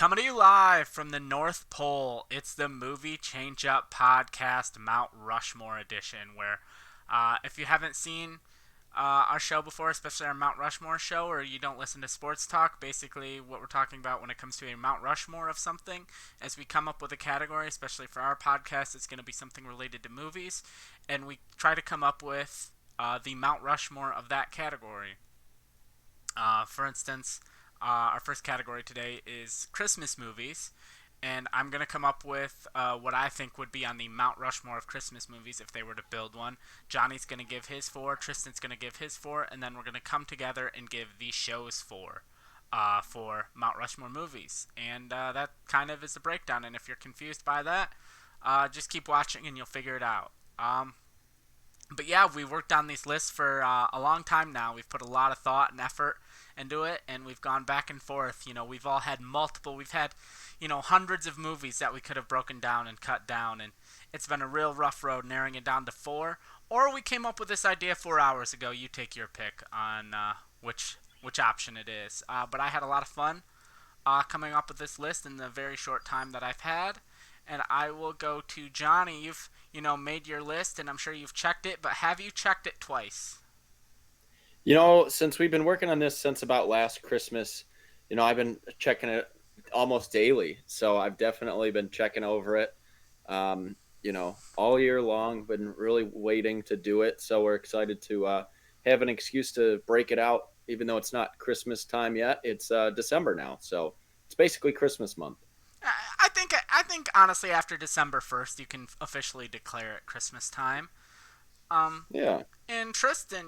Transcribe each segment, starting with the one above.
Coming to you live from the North Pole, it's the Movie Change Up Podcast Mount Rushmore edition, where if you haven't seen our show before, especially our Mount Rushmore show, or you don't listen to sports talk, basically what we're talking about when it comes to a Mount Rushmore of something, as we come up with a category, especially for our podcast, it's going to be something related to movies, and we try to come up with the Mount Rushmore of that category. For instance, our first category today is Christmas movies, and I'm going to come up with what I think would be on the Mount Rushmore of Christmas movies if they were to build one. Johnny's going to give his four, Tristan's going to give his four, and then we're going to come together and give the show's four for Mount Rushmore movies. And that kind of is the breakdown, and if you're confused by that, just keep watching and you'll figure it out. But yeah, we worked on these lists for a long time now. We've put a lot of thought and effort into it, and we've gone back and forth. You know, we've had, hundreds of movies that we could have broken down and cut down, and it's been a real rough road narrowing it down to four. Or we came up with this idea 4 hours ago. You take your pick on which option it is. But I had a lot of fun coming up with this list in the very short time that I've had. And I will go to Johnny. You've made your list, and I'm sure you've checked it, but have you checked it twice? Since we've been working on this since about last Christmas, I've been checking it almost daily. So I've definitely been checking over it, all year long, been really waiting to do it. So we're excited to have an excuse to break it out, even though it's not Christmas time yet. It's December now. So it's basically Christmas month. I think honestly, after December 1st, you can officially declare it Christmas time. Yeah. And Tristan,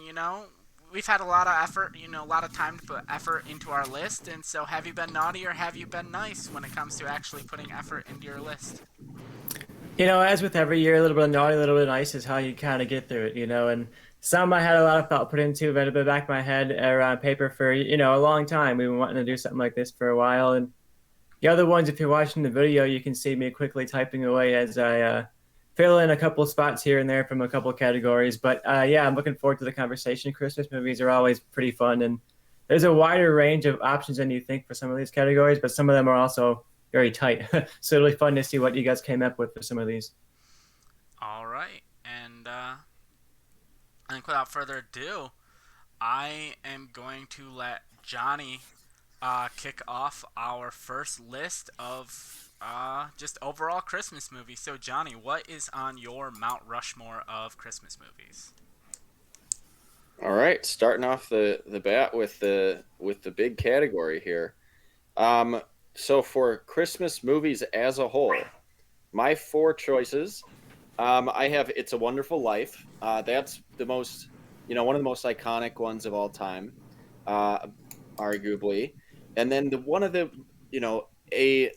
we've had a lot of effort, a lot of time to put effort into our list. And so, have you been naughty or have you been nice when it comes to actually putting effort into your list? As with every year, a little bit of naughty, a little bit of nice is how you kind of get through it, and some I had a lot of thought put into, but in the back of my head or on paper for, a long time. We've been wanting to do something like this for a while. And the other ones, if you're watching the video, you can see me quickly typing away as I fill in a couple spots here and there from a couple categories. But yeah, I'm looking forward to the conversation. Christmas movies are always pretty fun, and there's a wider range of options than you think for some of these categories, but some of them are also very tight. So it'll be fun to see what you guys came up with for some of these. All right. And I think without further ado, I am going to let Johnny kick off our first list of just overall Christmas movies. So, Johnny, what is on your Mount Rushmore of Christmas movies? All right, starting off the bat with the big category here. So for Christmas movies as a whole, my four choices, I have It's a Wonderful Life. That's the most, one of the most iconic ones of all time, arguably. And then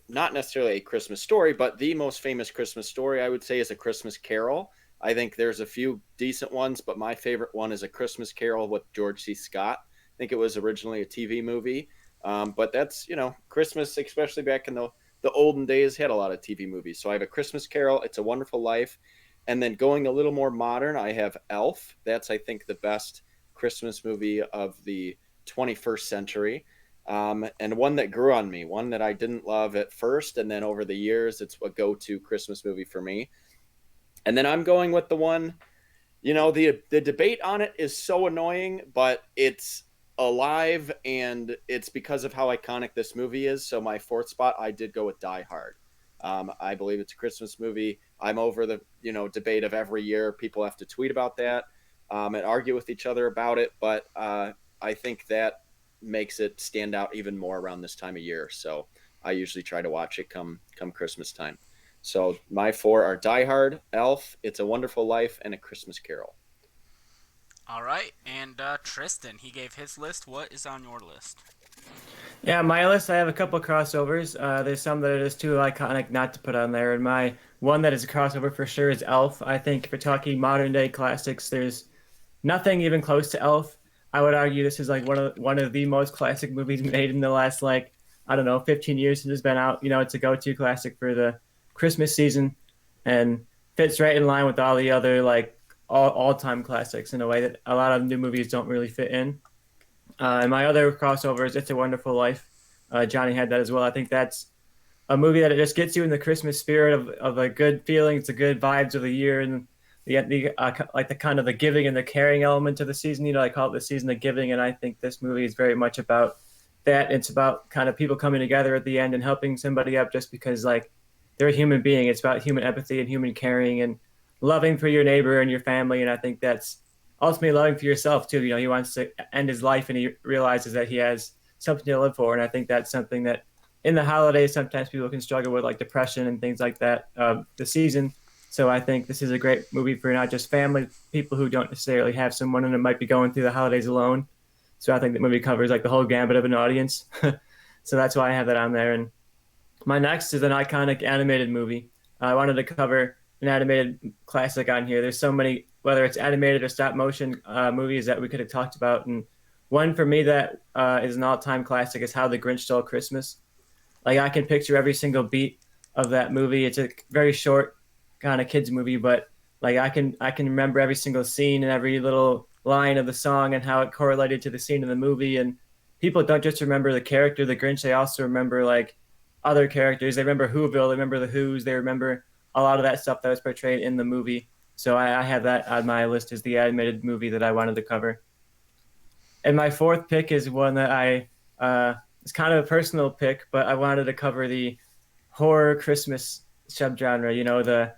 not necessarily a Christmas story, but the most famous Christmas story, I would say, is A Christmas Carol. I think there's a few decent ones, but my favorite one is A Christmas Carol with George C. Scott. I think it was originally a TV movie. But that's, Christmas, especially back in the olden days, had a lot of TV movies. So I have A Christmas Carol, It's a Wonderful Life. And then going a little more modern, I have Elf. That's, I think, the best Christmas movie of the 21st century. And one that grew on me, one that I didn't love at first, and then over the years, it's a go-to Christmas movie for me. And then I'm going with the one, the debate on it is so annoying, but it's alive, and it's because of how iconic this movie is. So my fourth spot, I did go with Die Hard. I believe it's a Christmas movie. I'm over the, debate of every year. People have to tweet about that and argue with each other about it, but I think that makes it stand out even more around this time of year. So I usually try to watch it come Christmas time. So my four are Die Hard, Elf, It's a Wonderful Life, and A Christmas Carol. All right. And Tristan, he gave his list. What is on your list? Yeah, my list, I have a couple crossovers. There's some that are just too iconic not to put on there. And my one that is a crossover for sure is Elf. I think if we're talking modern day classics, there's nothing even close to Elf. I would argue this is like one of the most classic movies made in the last 15 years since it's been out. It's a go-to classic for the Christmas season and fits right in line with all the other all-time classics in a way that a lot of new movies don't really fit in. And my other crossover is It's a Wonderful Life. Johnny had that as well. I think that's a movie that it just gets you in the Christmas spirit of the good feelings, the good vibes of the year, and like the kind of the giving and the caring element of the season. You know, I call it the season of giving, and I think this movie is very much about that. It's about kind of people coming together at the end and helping somebody up just because like they're a human being. It's about human empathy and human caring and loving for your neighbor and your family. And I think that's ultimately loving for yourself too. You know, he wants to end his life and he realizes that he has something to live for. And I think that's something that in the holidays, sometimes people can struggle with like depression and things like that, the season. So I think this is a great movie for not just family, people who don't necessarily have someone and might be going through the holidays alone. So I think the movie covers like the whole gambit of an audience. So that's why I have that on there. And my next is an iconic animated movie. I wanted to cover an animated classic on here. There's so many, whether it's animated or stop motion movies that we could have talked about. And one for me that is an all-time classic is How the Grinch Stole Christmas. Like I can picture every single beat of that movie. It's a very short kind of kids movie, but like I can remember every single scene and every little line of the song and how it correlated to the scene in the movie. And people don't just remember the character, the Grinch. They also remember like other characters. They remember Whoville. They remember the Who's. They remember a lot of that stuff that was portrayed in the movie. So I have that on my list as the animated movie that I wanted to cover. And my fourth pick is one that it's kind of a personal pick, but I wanted to cover the horror Christmas subgenre. You know, the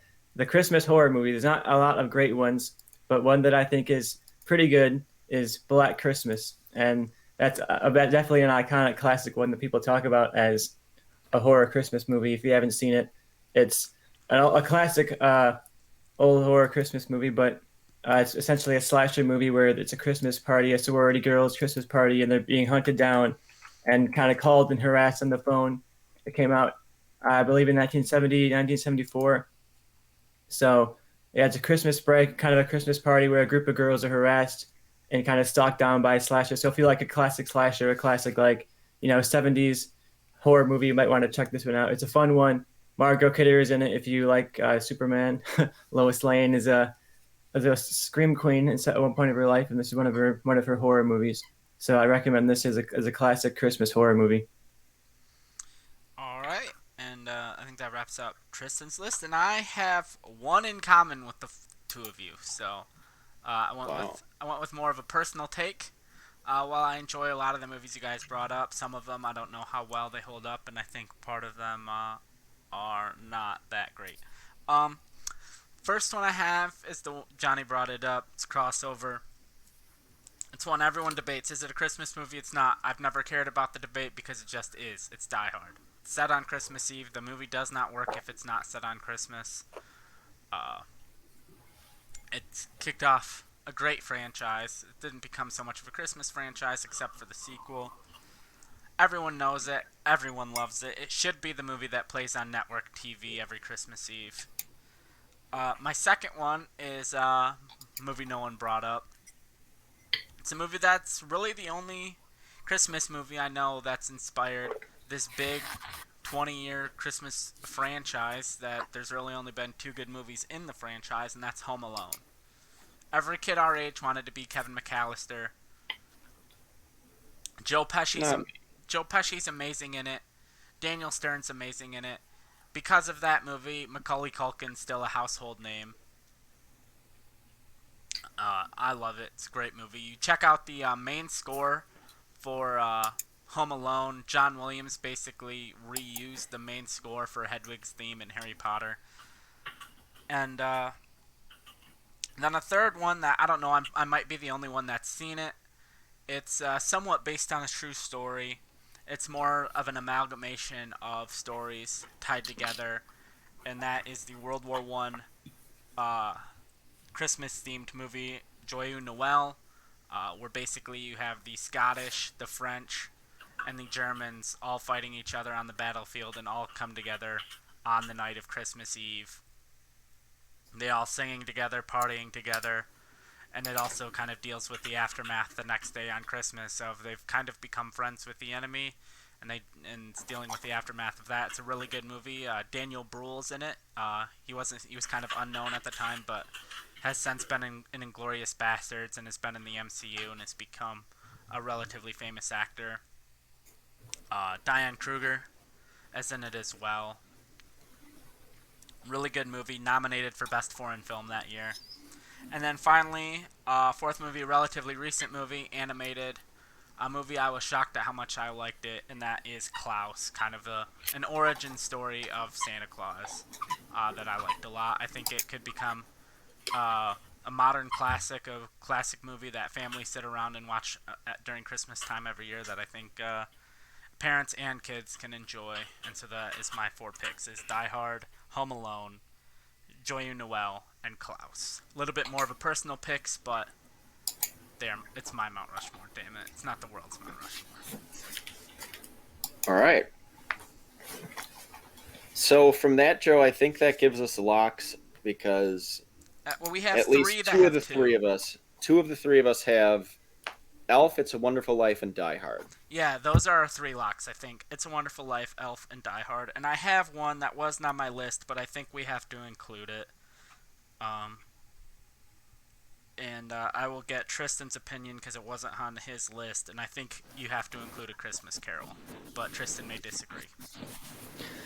Christmas horror movie. There's not a lot of great ones, but one that I think is pretty good is Black Christmas, and that's definitely an iconic classic one that people talk about as a horror Christmas movie. If you haven't seen it, it's a classic old horror Christmas movie, but it's essentially a slasher movie where it's a Christmas party, a sorority girls' Christmas party, and they're being hunted down and kind of called and harassed on the phone. It came out, I believe, in 1970, 1974. So yeah, it's a Christmas break, kind of a Christmas party where a group of girls are harassed and kind of stalked down by a slasher. So if you like a classic slasher, a classic like 70s horror movie, you might want to check this one out. It's a fun one. Margot Kidder is in it. If you like Superman, Lois Lane is a scream queen at one point of her life, and this is one of her horror movies. So I recommend this as a classic Christmas horror movie. All right, and I think that wraps up Tristan's list, and I have one in common with the two of you. So Wow. I went with more of a personal take. While I enjoy a lot of the movies you guys brought up, some of them I don't know how well they hold up, and I think part of them are not that great. Um, First one I have is the Johnny brought it up. It's crossover. It's one everyone debates. Is it a Christmas movie? It's not. I've never cared about the debate because it just is. It's Die Hard. It's set on Christmas Eve. The movie does not work if it's not set on Christmas. Uh, it kicked off a great franchise. It didn't become so much of a Christmas franchise except for the sequel. Everyone knows it. Everyone loves it. It should be the movie that plays on network TV every Christmas Eve. My second one is a movie no one brought up. It's a movie that's really the only Christmas movie I know that's inspired this big 20-year Christmas franchise that there's really only been two good movies in the franchise, and that's Home Alone. Every kid our age wanted to be Kevin McAllister. Joe Pesci's Not Joe Pesci's amazing in it. Daniel Stern's amazing in it. Because of that movie, Macaulay Culkin's still a household name. I love it. It's a great movie. You check out the main score for Home Alone. John Williams basically reused the main score for Hedwig's theme in Harry Potter. And then a third one that I don't know, I might be the only one that's seen it. It's somewhat based on a true story. It's more of an amalgamation of stories tied together, and that is the World War One Christmas-themed movie Joyeux Noel, where basically you have the Scottish, the French, and the Germans all fighting each other on the battlefield and all come together on the night of Christmas Eve. They all singing together, partying together, and it also kind of deals with the aftermath the next day on Christmas of they've kind of become friends with the enemy, and it's dealing with the aftermath of that. It's a really good movie. Daniel Bruhl's in it. He was kind of unknown at the time, but has since been in Inglourious Bastards and has been in the MCU and has become a relatively famous actor. Diane Kruger is in it as well. Really good movie, nominated for Best Foreign Film that year. And then finally, fourth movie, relatively recent movie, animated. A movie I was shocked at how much I liked it, and that is Claus, kind of an origin story of Santa Claus that I liked a lot. I think it could become a modern classic, a classic movie that families sit around and watch during Christmas time every year that I think parents and kids can enjoy. And so that is my four picks: is Die Hard, Home Alone, Joyeux Noel, and Klaus. A little bit more of a personal picks, but damn, it's my Mount Rushmore. Damn it, it's not the world's Mount Rushmore. All right. So from that, Joe, I think that gives us locks because well, we have at least two of the three of us have Elf, It's a Wonderful Life, and Die Hard. Yeah, those are our three locks, I think. It's a Wonderful Life, Elf, and Die Hard. And I have one that wasn't on my list, but I think we have to include it. And I will get Tristan's opinion because it wasn't on his list, and I think you have to include A Christmas Carol. But Tristan may disagree.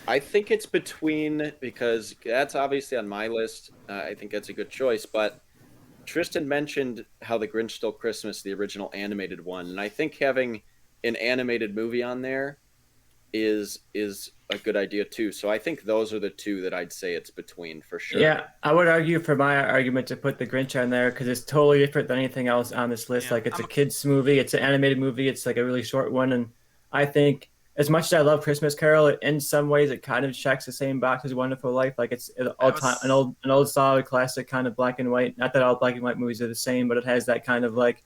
I think it's between, because that's obviously on my list. I think that's a good choice, but Tristan mentioned how The Grinch Stole Christmas, the original animated one, and I think having an animated movie on there is a good idea too. So I think those are the two that I'd say it's between for sure. Yeah, I would argue for my argument to put The Grinch on there because it's totally different than anything else on this list. Yeah, like it's a kids movie, it's an animated movie, it's like a really short one, and I think as much as I love Christmas Carol, in some ways it kind of checks the same box as Wonderful Life. Like it's an old solid classic, kind of black and white. Not that all black and white movies are the same, but it has that kind of like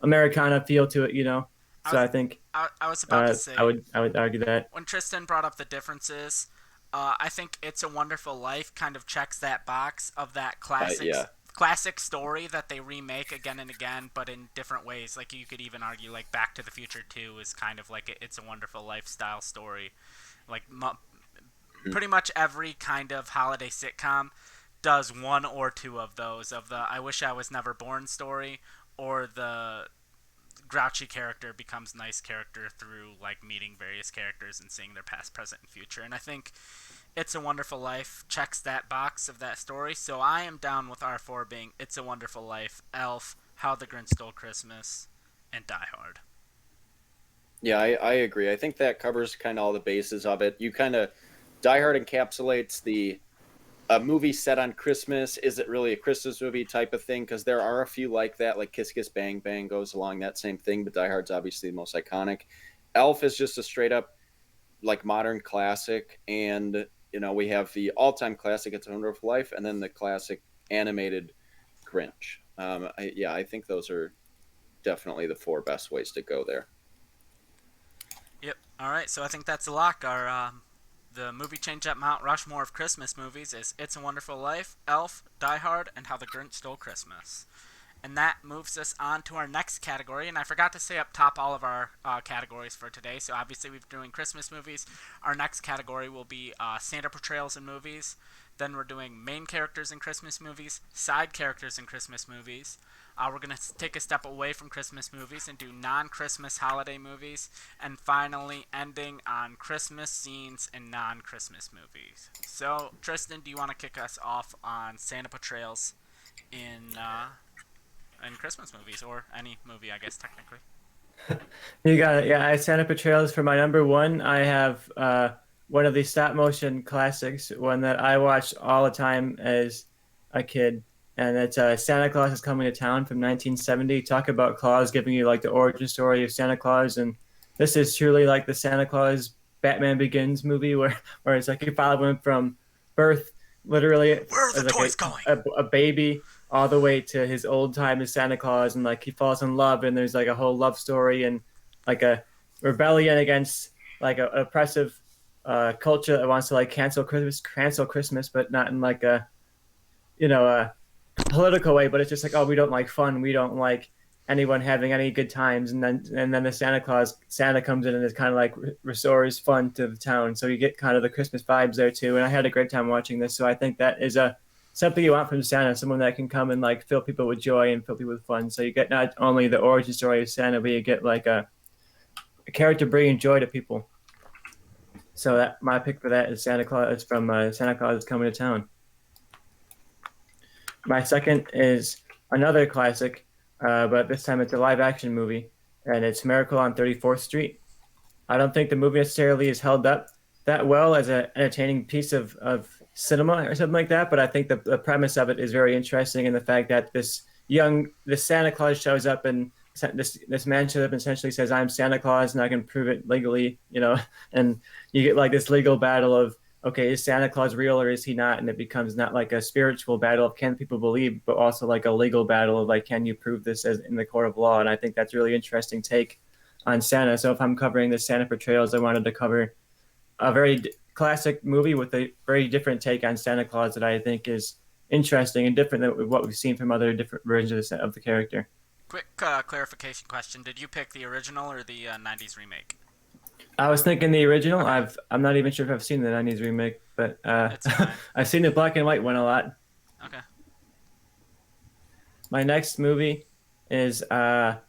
Americana feel to it, you know. So I think I was about to say I would argue that when Tristan brought up the differences, I think It's a Wonderful Life kind of checks that box of that classic story that they remake again and again, but in different ways. Like you could even argue like Back to the Future 2 is kind of like It's a Wonderful Lifestyle story. Like pretty much every kind of holiday sitcom does one or two of those, of the I Wish I Was Never Born story, or the grouchy character becomes nice character through like meeting various characters and seeing their past, present, and future. And I think It's a Wonderful Life checks that box of that story. So I am down with our four being It's a Wonderful Life, Elf, How the Grinch Stole Christmas, and Die Hard. Yeah, I agree. I think that covers kind of all the bases of it. You kind of Die Hard encapsulates a movie set on Christmas. Is it really a Christmas movie type of thing? Because there are a few like that, like Kiss Kiss Bang Bang goes along that same thing, but Die Hard's obviously the most iconic. Elf is just a straight up like modern classic, and you know we have the all-time classic It's a Wonderful Life, and then the classic animated Grinch. I think those are definitely the four best ways to go there. Yep. All right. So I think that's a lock. Our the movie change up Mount Rushmore of Christmas movies is It's a Wonderful Life, Elf, Die Hard, and How the Grinch Stole Christmas. And that moves us on to our next category. And I forgot to say up top all of our categories for today. So obviously we're doing Christmas movies. Our next category will be Santa portrayals in movies. Then we're doing main characters in Christmas movies, side characters in Christmas movies. We're going to take a step away from Christmas movies and do non-Christmas holiday movies. And finally, ending on Christmas scenes in non-Christmas movies. So, Tristan, do you want to kick us off on Santa portrayals in Christmas movies, or any movie, I guess, technically? You got it. Yeah, Santa portrayals for my number one. I have one of the stop motion classics, one that I watched all the time as a kid. And it's Santa Claus is Coming to Town from 1970. Talk about Claus giving you like the origin story of Santa Claus, and this is truly like the Santa Claus Batman Begins movie, where it's like you follow him from birth, literally, where are the like toys going? A baby, all the way to his old time as Santa Claus, and like he falls in love, and there's like a whole love story and like a rebellion against like an oppressive culture that wants to like cancel Christmas, but not in like a political way, but it's just like, oh, we don't like fun, we don't like anyone having any good times, and then the Santa comes in and is kind of like restores fun to the town, so you get kind of the Christmas vibes there too. And I had a great time watching this, so I think that is something you want from Santa, someone that can come and like fill people with joy and fill people with fun. So you get not only the origin story of Santa, but you get like a character bringing joy to people. So that my pick for that is Santa Claus from Santa Claus is Coming to Town. My second is another classic, but this time it's a live action movie, and it's Miracle on 34th Street. I don't think the movie necessarily is held up that well as an entertaining piece of cinema or something like that, but I think the premise of it is very interesting in the fact that this Santa Claus shows up and this man shows up and essentially says, I'm Santa Claus and I can prove it legally, and you get like this legal battle of, okay, is Santa Claus real or is he not? And it becomes not like a spiritual battle of can people believe, but also like a legal battle of like, can you prove this as in the court of law? And I think that's a really interesting take on Santa. So if I'm covering the Santa portrayals, I wanted to cover a very classic movie with a very different take on Santa Claus that I think is interesting and different than what we've seen from other different versions of the character. Quick clarification question: did you pick the original or the '90s remake? I was thinking the original. Okay. I'm not even sure if I've seen the '90s remake, but It's fine. I've seen the black and white one a lot. Okay. My next movie is talk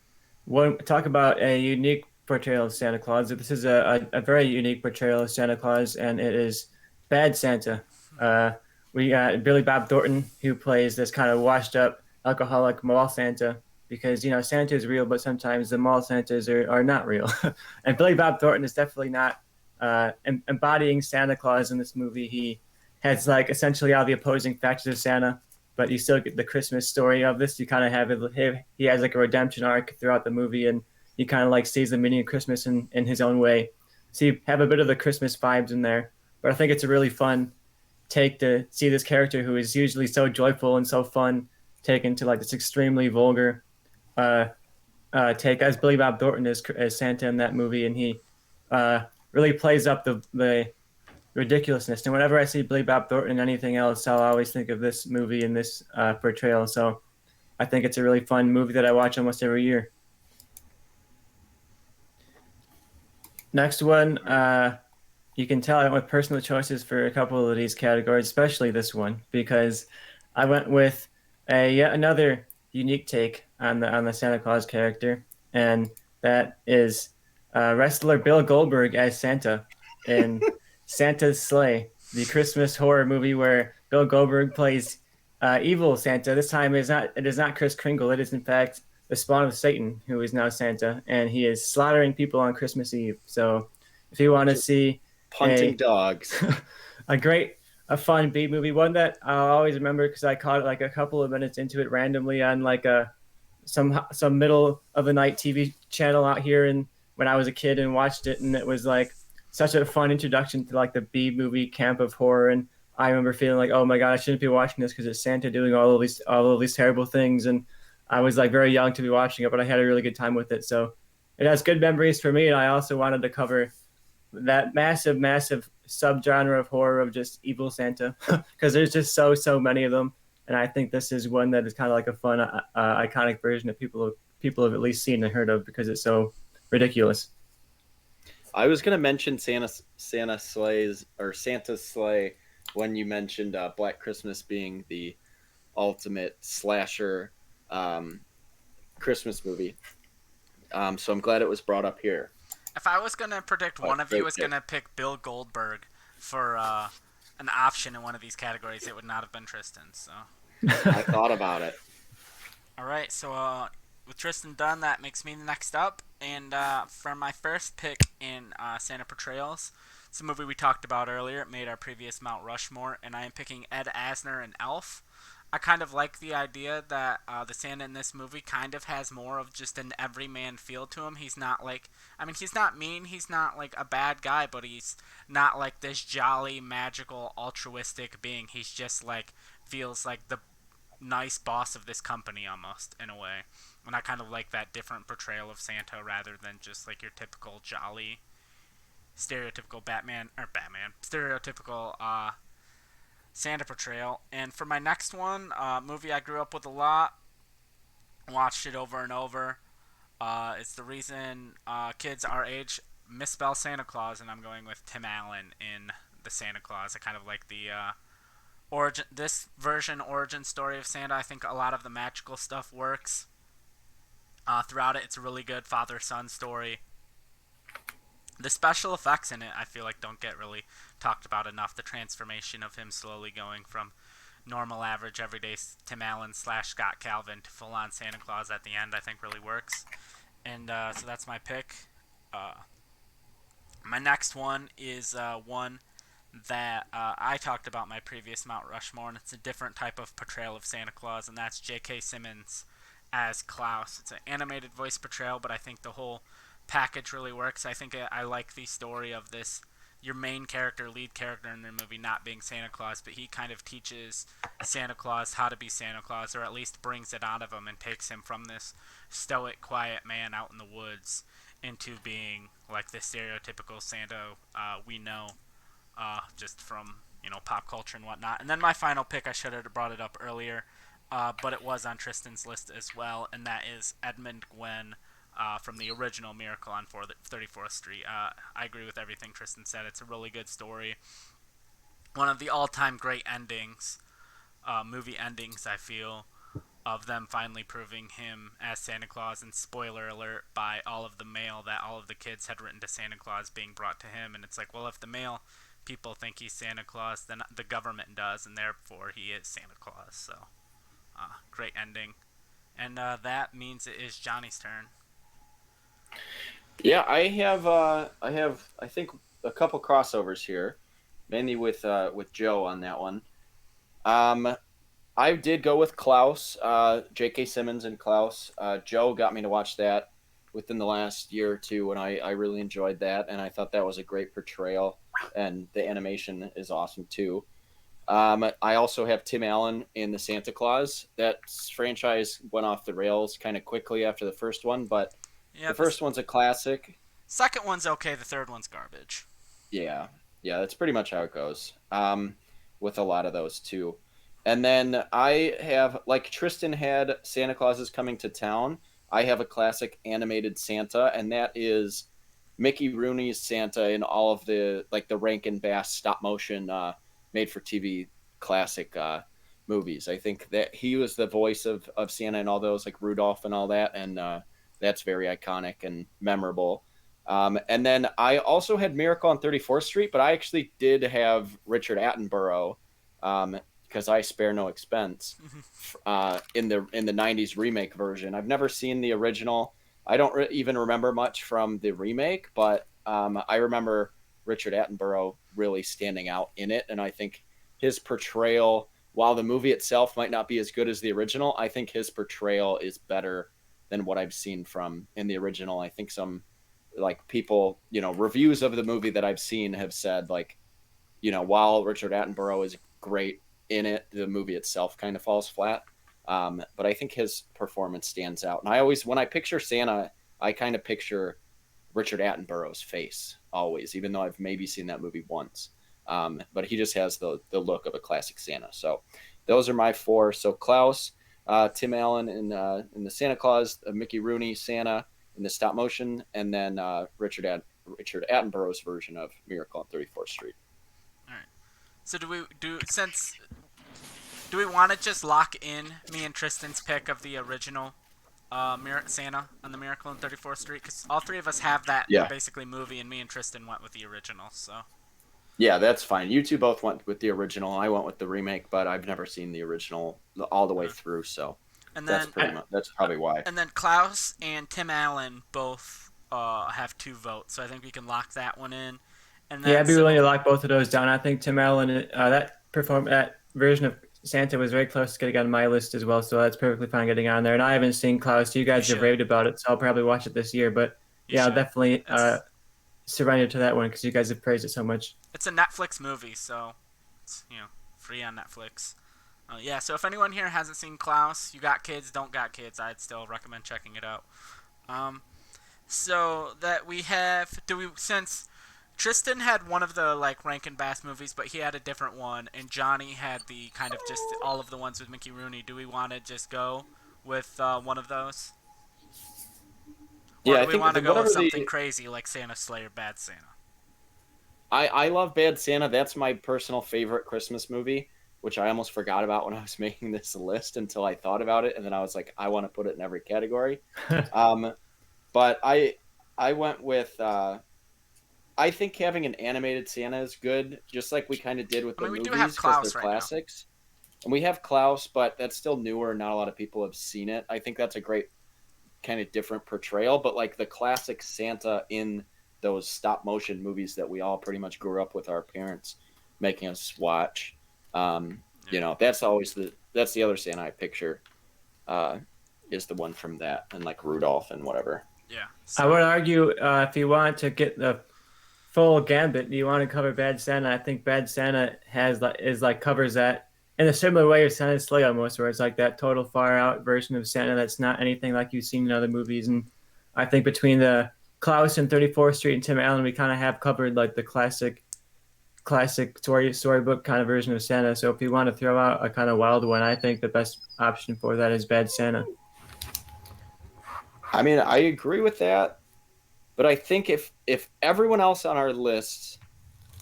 about a unique portrayal of Santa Claus. This is a very unique portrayal of Santa Claus, and it is Bad Santa. We got Billy Bob Thornton, who plays this kind of washed up alcoholic mall Santa, because Santa is real, but sometimes the mall Santas are not real. And Billy Bob Thornton is definitely not embodying Santa Claus in this movie. He has like essentially all the opposing factors of Santa, but you still get the Christmas story of this. You kind of have it. He has like a redemption arc throughout the movie, and he kind of like sees the meaning of Christmas in his own way. So you have a bit of the Christmas vibes in there. But I think it's a really fun take to see this character who is usually so joyful and so fun taken to like this extremely vulgar take as Billy Bob Thornton as Santa in that movie, and he really plays up the ridiculousness. And whenever I see Billy Bob Thornton in anything else, I'll always think of this movie and this portrayal. So I think it's a really fun movie that I watch almost every year. Next one, you can tell I went with personal choices for a couple of these categories, especially this one, because I went with yet another unique take on the Santa Claus character, and that is wrestler Bill Goldberg as Santa in Santa's Sleigh, the Christmas horror movie where Bill Goldberg plays evil Santa. This time it is not Kris Kringle. It is in fact the spawn of Satan, who is now Santa, and he is slaughtering people on Christmas Eve. So if you want to see punting dogs, a fun B movie, one that I'll always remember because I caught it like a couple of minutes into it randomly on like some middle of the night TV channel out here, and when I was a kid and watched it, and it was like such a fun introduction to like the B movie camp of horror. And I remember feeling like, oh my god, I shouldn't be watching this because it's Santa doing all of these terrible things, and I was like very young to be watching it, but I had a really good time with it. So it has good memories for me, and I also wanted to cover that massive subgenre of horror of just evil Santa because there's just so many of them, and I think this is one that is kind of like a fun iconic version that people have at least seen and heard of because it's so ridiculous. I was going to mention Santa's Sleigh when you mentioned Black Christmas being the ultimate slasher Christmas movie. So I'm glad it was brought up here. If I was going to predict one of you was going to pick Bill Goldberg for an option in one of these categories, it would not have been Tristan. So I thought about it. All right, so with Tristan done, that makes me the next up. And for my first pick in Santa Portrayals, it's a movie we talked about earlier. It made our previous Mount Rushmore, and I am picking Ed Asner and Elf. I kind of like the idea that the Santa in this movie kind of has more of just an everyman feel to him. He's not like, he's not mean, he's not like a bad guy, but he's not like this jolly, magical, altruistic being. He's just like, feels like the nice boss of this company almost, in a way. And I kind of like that different portrayal of Santa rather than just like your typical jolly, stereotypical stereotypical Santa portrayal. And for my next one, movie I grew up with a lot, watched it over and over. It's the reason kids our age misspell Santa Claus, and I'm going with Tim Allen in the Santa Claus. I kind of like the origin story of Santa. I think a lot of the magical stuff works throughout it. It's a really good father-son story. The special effects in it, I feel like, don't get really talked about enough. The transformation of him slowly going from normal, average, everyday Tim Allen slash Scott Calvin to full on Santa Claus at the end, I think really works. And so that's my pick. Uh, my next one is one that I talked about my previous Mount Rushmore, and it's a different type of portrayal of Santa Claus, and that's J.K. Simmons as Klaus. It's an animated voice portrayal, but I think the whole package really works. I think I like the story of this your main character, lead character in the movie not being Santa Claus, but he kind of teaches Santa Claus how to be Santa Claus, or at least brings it out of him and takes him from this stoic, quiet man out in the woods into being like the stereotypical Santa we know just from pop culture and whatnot. And then my final pick, I should have brought it up earlier, but it was on Tristan's list as well, and that is Edmund Gwenn from the original Miracle on 34th Street. I agree with everything Tristan said. It's a really good story. One of the all-time great endings, movie endings, I feel, of them finally proving him as Santa Claus, and spoiler alert, by all of the mail that all of the kids had written to Santa Claus being brought to him. And it's like, well, if the mail people think he's Santa Claus, then the government does, and therefore he is Santa Claus. So, great ending. And that means it is Johnny's turn. Yeah, I think a couple crossovers here, mainly with Joe on that one. I did go with Klaus, J.K. Simmons and Klaus. Joe got me to watch that within the last year or two, and I really enjoyed that, and I thought that was a great portrayal, and the animation is awesome too. I also have Tim Allen in the Santa Claus. That franchise went off the rails kind of quickly after the first one, but Yeah, the first one's a classic. second one's okay. The third one's garbage. Yeah, yeah, that's pretty much how it goes. With a lot of those too. And then I have, like Tristan had Santa Claus is Coming to Town. I have a classic animated Santa, and that is Mickey Rooney's Santa in all of the like the Rankin Bass stop motion made for TV classic movies. I think that he was the voice of Santa in all those, like Rudolph and all that, and that's very iconic and memorable. And then I also had Miracle on 34th Street, but I actually did have Richard Attenborough, because I spare no expense, in the '90s remake version. I've never seen the original. I don't even remember much from the remake, but I remember Richard Attenborough really standing out in it, and I think his portrayal, while the movie itself might not be as good as the original, I think his portrayal is better than what I've seen from in the original. I think some like people, reviews of the movie that I've seen have said like, while Richard Attenborough is great in it, the movie itself kind of falls flat. But I think his performance stands out. And I always, when I picture Santa, I kind of picture Richard Attenborough's face always, even though I've maybe seen that movie once. But he just has the look of a classic Santa. So those are my four. So Klaus, Tim Allen in the Santa Claus, Mickey Rooney Santa in the stop motion, and then Richard Attenborough's version of Miracle on 34th Street. All right. So do we want to just lock in me and Tristan's pick of the original Santa on the Miracle on 34th Street? Because all three of us have that basically movie, and me and Tristan went with the original. So. Yeah, that's fine. You two both went with the original. I went with the remake, but I've never seen the original all the way through, so and then, that's probably why. And then Klaus and Tim Allen both have 2 votes, so I think we can lock that one in. And then I'd be willing to lock both of those down. I think Tim Allen, that version of Santa was very close to getting on my list as well, so that's perfectly fine getting on there. And I haven't seen Klaus. You guys have raved about it, so I'll probably watch it this year. But I'll definitely surrender to that one because you guys have praised it so much. It's a Netflix movie, so it's free on Netflix. So if anyone here hasn't seen Klaus, you got kids, don't got kids, I'd still recommend checking it out. So that we have, since Tristan had one of the like Rankin Bass movies, but he had a different one, and Johnny had the kind of just all of the ones with Mickey Rooney, do we want to just go with one of those? Or do we want to go with something crazy like Santa Slayer, Bad Santa? I love Bad Santa. That's my personal favorite Christmas movie, which I almost forgot about when I was making this list until I thought about it, and then I was like, I want to put it in every category. But I went with I think having an animated Santa is good, just like we kind of did with I the mean, we do have movies because they're Klaus right now. classics. And we have Klaus, but that's still newer. Not a lot of people have seen it. I think that's a great kind of different portrayal, but like the classic Santa in those stop motion movies that we all pretty much grew up with our parents making us watch. You know, that's the other Santa I picture, is the one from that, and like Rudolph and whatever. Yeah. I would argue if you want to get the full gambit, you want to cover Bad Santa. I think Bad Santa covers that in a similar way as Santa's Sleigh almost, where it's like that total far out version of Santa that's not anything like you've seen in other movies. And I think between the Klaus and 34th Street and Tim Allen, we kind of have covered like the classic storybook kind of version of Santa. So if you want to throw out a kind of wild one, I think the best option for that is Bad Santa. I mean, I agree with that, but I think if everyone else on our list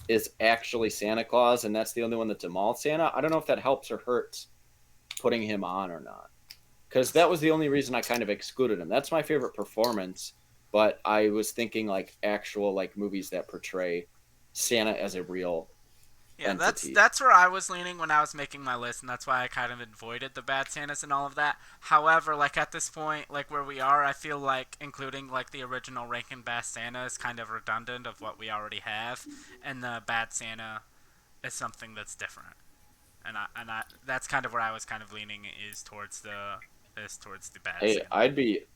is actually Santa Claus and that's the only one that's a mall Santa, I don't know if that helps or hurts putting him on or not. Because that was the only reason I kind of excluded him. That's my favorite performance, but I was thinking like actual like movies that portray Santa as a real entity. That's where I was leaning when I was making my list, and that's why I kind of avoided the Bad Santas and all of that. However, like at this point, like where we are, I feel like including like the original Rankin Bass Santa is kind of redundant of what we already have, and the Bad Santa is something that's different. And I that's kind of where I was kind of leaning is towards the Bad Hey, Santa.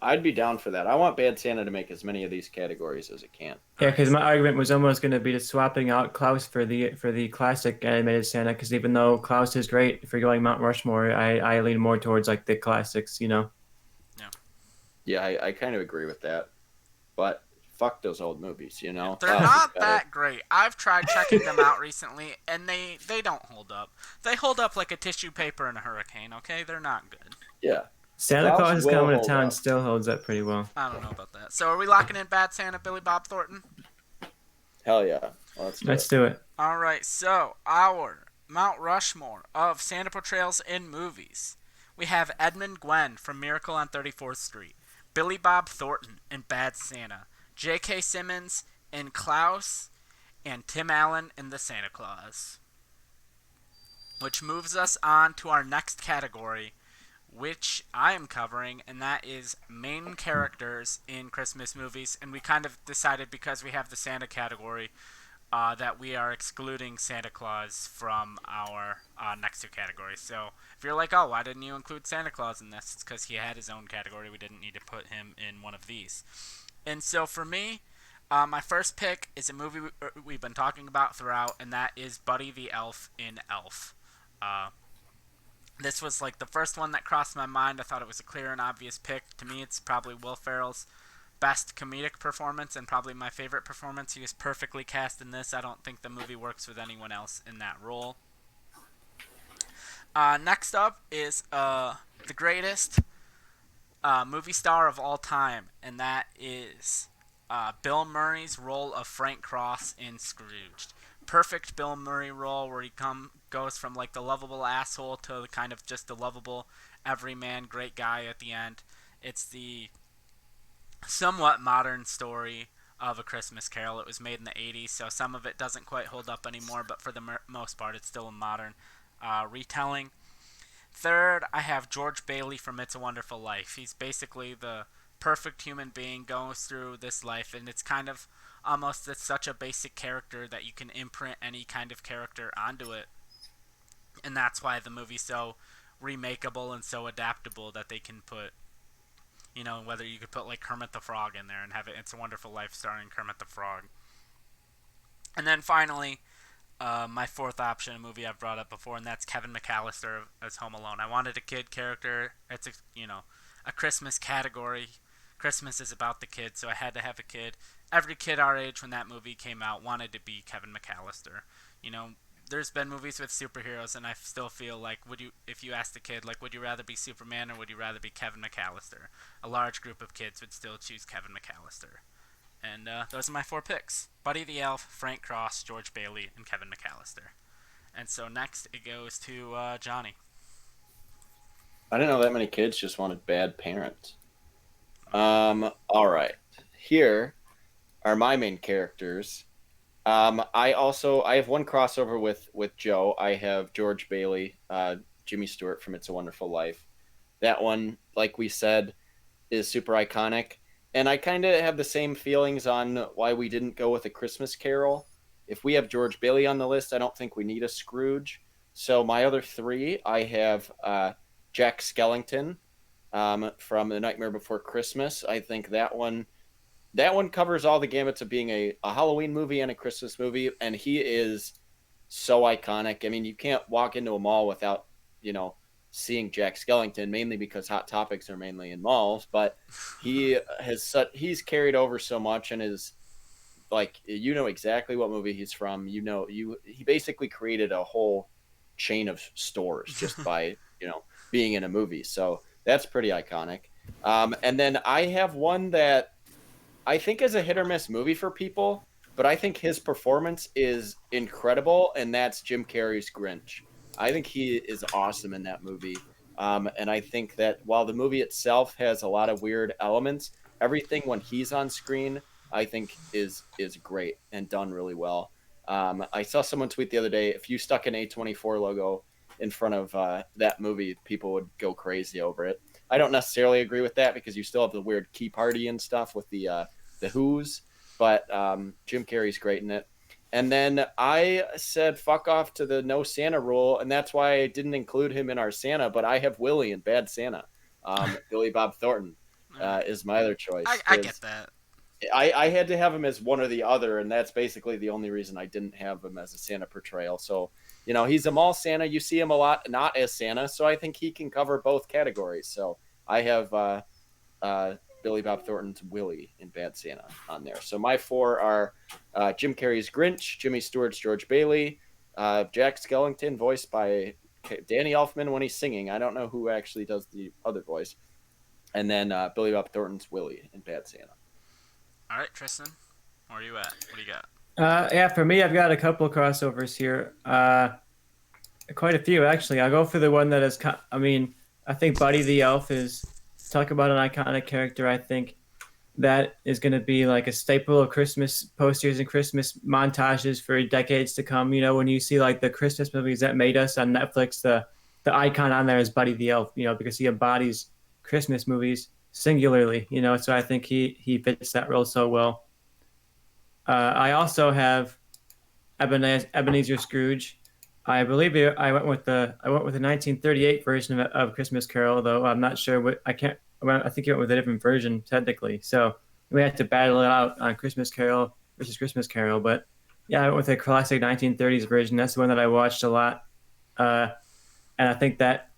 I'd be down for that. I want Bad Santa to make as many of these categories as it can. Yeah, because my argument was almost going to be to swapping out Klaus for the classic animated Santa. Because even though Klaus is great, if you're going Mount Rushmore, I lean more towards like the classics, you know. Yeah, I kind of agree with that. But fuck those old movies, you know. They're not that great. I've tried checking them out recently, and they don't hold up. They hold up like a tissue paper in a hurricane. Okay, they're not good. Yeah. Santa Claus is Coming to Town still holds up pretty well. I don't know about that. So are we locking in Bad Santa, Billy Bob Thornton? Hell yeah. Well, let's do it. All right, so our Mount Rushmore of Santa portrayals in movies. We have Edmund Gwenn from Miracle on 34th Street, Billy Bob Thornton in Bad Santa, J.K. Simmons in Klaus, and Tim Allen in The Santa Claus. Which moves us on to our next category, which I am covering, and that is main characters in Christmas movies. And we kind of decided, because we have the Santa category, that we are excluding Santa Claus from our next two categories. So if you're like, oh, why didn't you include Santa Claus in this? It's because he had his own category. We didn't need to put him in one of these. And so for me, my first pick is a movie we've been talking about throughout, and that is Buddy the Elf in Elf. This was like the first one that crossed my mind. I thought it was a clear and obvious pick. To me, it's probably Will Ferrell's best comedic performance and probably my favorite performance. He was perfectly cast in this. I don't think the movie works with anyone else in that role. Next up is the greatest movie star of all time, and that is Bill Murray's role of Frank Cross in Scrooged. Perfect Bill Murray role where he goes from like the lovable asshole to kind of just the lovable everyman great guy at the end. It's the somewhat modern story of A Christmas Carol. It was made in the 80s, so some of it doesn't quite hold up anymore, but for the most part it's still a modern retelling. Third, I have George Bailey from It's a Wonderful Life. He's basically the perfect human being goes through this life, and it's kind of almost it's such a basic character that you can imprint any kind of character onto it, and that's why the movie's so remakeable and so adaptable that they can put, you know, whether you could put like Kermit the Frog in there and have it It's a Wonderful Life starring Kermit the Frog. And then finally, my fourth option, a movie I've brought up before, and that's Kevin McAllister as Home Alone. I wanted a kid character. It's a Christmas category. Christmas is about the kid, so I had to have a kid. Every kid our age when that movie came out wanted to be Kevin McAllister. You know, there's been movies with superheroes, and I still feel like, if you asked a kid, like, would you rather be Superman or would you rather be Kevin McAllister? A large group of kids would still choose Kevin McAllister. And those are my four picks: Buddy the Elf, Frank Cross, George Bailey, and Kevin McAllister. And so next it goes to Johnny. I didn't know that many kids just wanted bad parents. All right. Here are my main characters. I have one crossover with Joe. I have George Bailey, Jimmy Stewart from It's a Wonderful Life. That one, like we said, is super iconic. And I kind of have the same feelings on why we didn't go with A Christmas Carol. If we have George Bailey on the list, I don't think we need a Scrooge. So my other three, I have Jack Skellington from The Nightmare Before Christmas. I think that one covers all the gamuts of being a Halloween movie and a Christmas movie, and he is so iconic. I mean, you can't walk into a mall without, you know, seeing Jack Skellington, mainly because Hot Topics are mainly in malls, but he's carried over so much and is like, you know exactly what movie he's from. He basically created a whole chain of stores just by, being in a movie. So that's pretty iconic. And then I have one that I think is a hit or miss movie for people, but I think his performance is incredible, and that's Jim Carrey's Grinch. I think he is awesome in that movie. And I think that while the movie itself has a lot of weird elements, everything when he's on screen, I think is great and done really well. I saw someone tweet the other day, if you stuck an A24 logo in front of that movie, people would go crazy over it. I don't necessarily agree with that because you still have the weird key party and stuff with the Who's, but Jim Carrey's great in it. And then I said fuck off to the no Santa rule, and that's why I didn't include him in our Santa, but I have Willie in Bad Santa. Billy Bob Thornton is my other choice. I get that. I had to have him as one or the other, and that's basically the only reason I didn't have him as a Santa portrayal. So, he's a mall Santa. You see him a lot not as Santa, so I think he can cover both categories. So I have Billy Bob Thornton's Willie in Bad Santa on there. So my four are Jim Carrey's Grinch, Jimmy Stewart's George Bailey, Jack Skellington, voiced by Danny Elfman when he's singing. I don't know who actually does the other voice. And then Billy Bob Thornton's Willie in Bad Santa. All right, Tristan, where are you at? What do you got? Yeah, for me, I've got a couple of crossovers here. Quite a few, actually. I'll go for the one that is, I think Buddy the Elf is, talk about an iconic character. I think that is going to be like a staple of Christmas posters and Christmas montages for decades to come. When you see like the Christmas movies that made us on Netflix, the icon on there is Buddy the Elf, because he embodies Christmas movies singularly, so I think he fits that role so well. I also have Ebenezer Scrooge. I believe I went with the 1938 version of Christmas Carol, though I'm not sure I think you went with a different version technically. So we had to battle it out on Christmas Carol versus Christmas Carol. But yeah, I went with the classic 1930s version. That's the one that I watched a lot, and I think that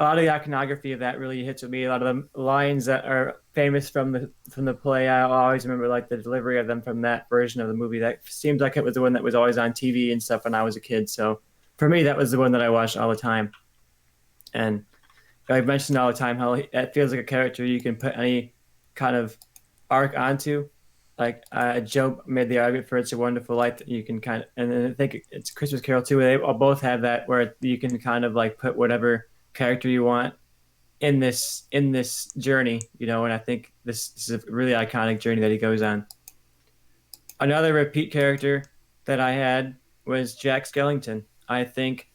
a lot of the iconography of that really hits with me. A lot of the lines that are famous from the play, I always remember like the delivery of them from that version of the movie. That seems like it was the one that was always on TV and stuff when I was a kid. So for me, that was the one that I watched all the time. And I've mentioned all the time how it feels like a character you can put any kind of arc onto. Like Joe made the argument for It's a Wonderful Life that you can kind of, and I think it's Christmas Carol too. They all both have that where you can kind of like put whatever character you want in this journey, and I think this is a really iconic journey that he goes on. Another repeat character that I had was Jack Skellington. I think,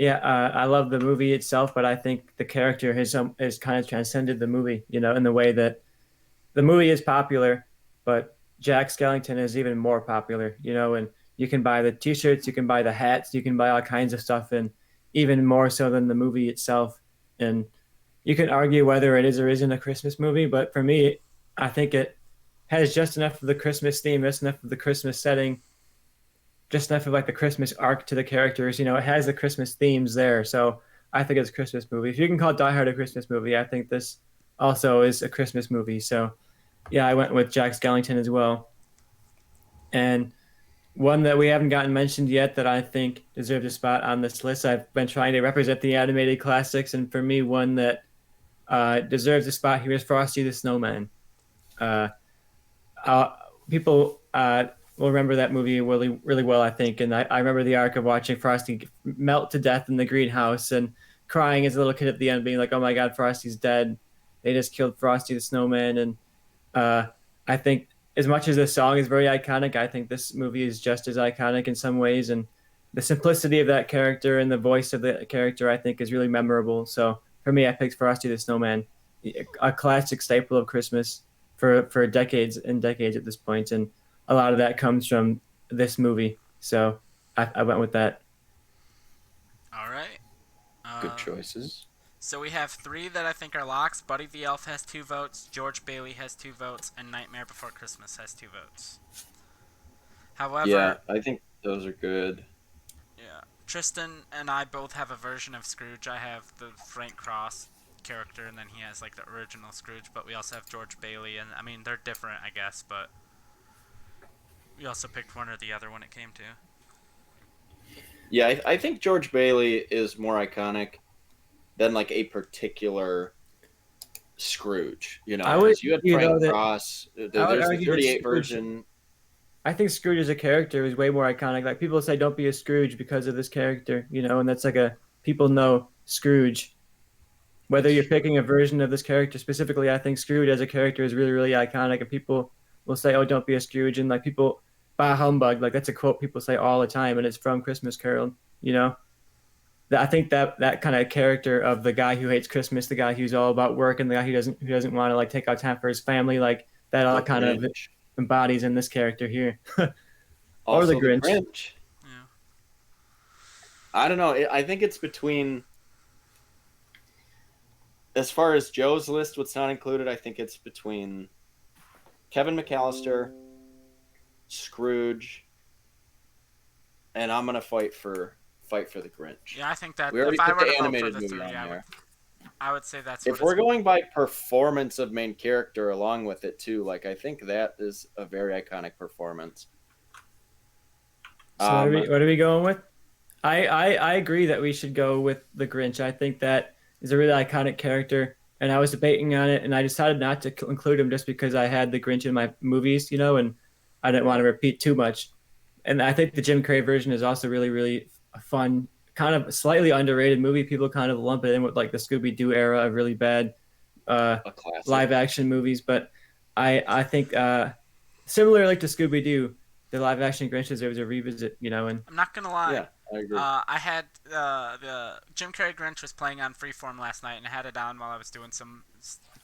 I love the movie itself, but I think the character has kind of transcended the movie, in the way that the movie is popular, but Jack Skellington is even more popular, and you can buy the T-shirts, you can buy the hats, you can buy all kinds of stuff, and even more so than the movie itself. And you can argue whether it is or isn't a Christmas movie, but for me, I think it has just enough of the Christmas theme, just enough of the Christmas setting, just enough of like the Christmas arc to the characters. It has the Christmas themes there. So I think it's a Christmas movie. If you can call Die Hard a Christmas movie, I think this also is a Christmas movie. So yeah, I went with Jack Skellington as well. And one that we haven't gotten mentioned yet that I think deserves a spot on this list. I've been trying to represent the animated classics, and for me, one that deserves a spot here is Frosty the Snowman. People will remember that movie really, really well, I think. And I remember the arc of watching Frosty melt to death in the greenhouse and crying as a little kid at the end, being like, oh my God, Frosty's dead. They just killed Frosty the Snowman. And I think as much as the song is very iconic, I think this movie is just as iconic in some ways, and the simplicity of that character and the voice of the character, I think, is really memorable. So for me, I picked Frosty the Snowman, a classic staple of Christmas for decades and decades at this point, and a lot of that comes from this movie. So I went with that. All right. Good Um, choices. so we have three that I think are locks. Buddy the Elf has 2 votes. George Bailey has 2 votes, and Nightmare Before Christmas has 2 votes. Yeah, However, I think those are good. yeah, Tristan and I both have a version of Scrooge. I have the Frank Cross character, and then he has like the original Scrooge. But we also have George Bailey, and I mean they're different, I guess. But we also picked one or the other when it came to. Yeah, I think George Bailey is more iconic than like a particular Scrooge, I would, because you had you Frank know, that Cross. I would There's the argue that 38 Scrooge. version. I think Scrooge as a character is way more iconic. Like people say, don't be a Scrooge because of this character, and that's like a people know Scrooge. Whether That's you're true. picking a version of this character specifically, I think Scrooge as a character is really, really iconic. And people will say, "Oh, don't be a Scrooge," and like people, "Bah humbug!" Like that's a quote people say all the time, and it's from Christmas Carol. I think that kind of character of the guy who hates Christmas, the guy who's all about work, and the guy who doesn't want to like take out time for his family, like that all The kind of Grinch. embodies in this character here, or the Also the Grinch. Grinch. Yeah. I don't know. I think it's between, as far as Joe's list, what's not included, I think it's between Kevin McAllister, Scrooge, and I'm gonna fight for the Grinch. Yeah, I think that We if already I put were the to vote for animated the movie three, on there. I would say that's what If it's. we're going by performance of main character along with it too, like I think that is a very iconic performance. So what are Um, we what are we going with? I agree that we should go with the Grinch. I think that is a really iconic character, and I was debating on it, and I decided not to include him just because I had the Grinch in my movies, and I didn't want yeah, to repeat too much. And I think the Jim Carrey version is also really, really a fun, kind of slightly underrated movie. People kind of lump it in with like the Scooby Doo era of really bad uh, a classic. live action movies, but I think similarly to Scooby Doo, the live action Grinch deserves a revisit, and I'm not gonna lie. Yeah, I agree. I had the Jim Carrey Grinch was playing on Freeform last night, and I had it on while I was doing some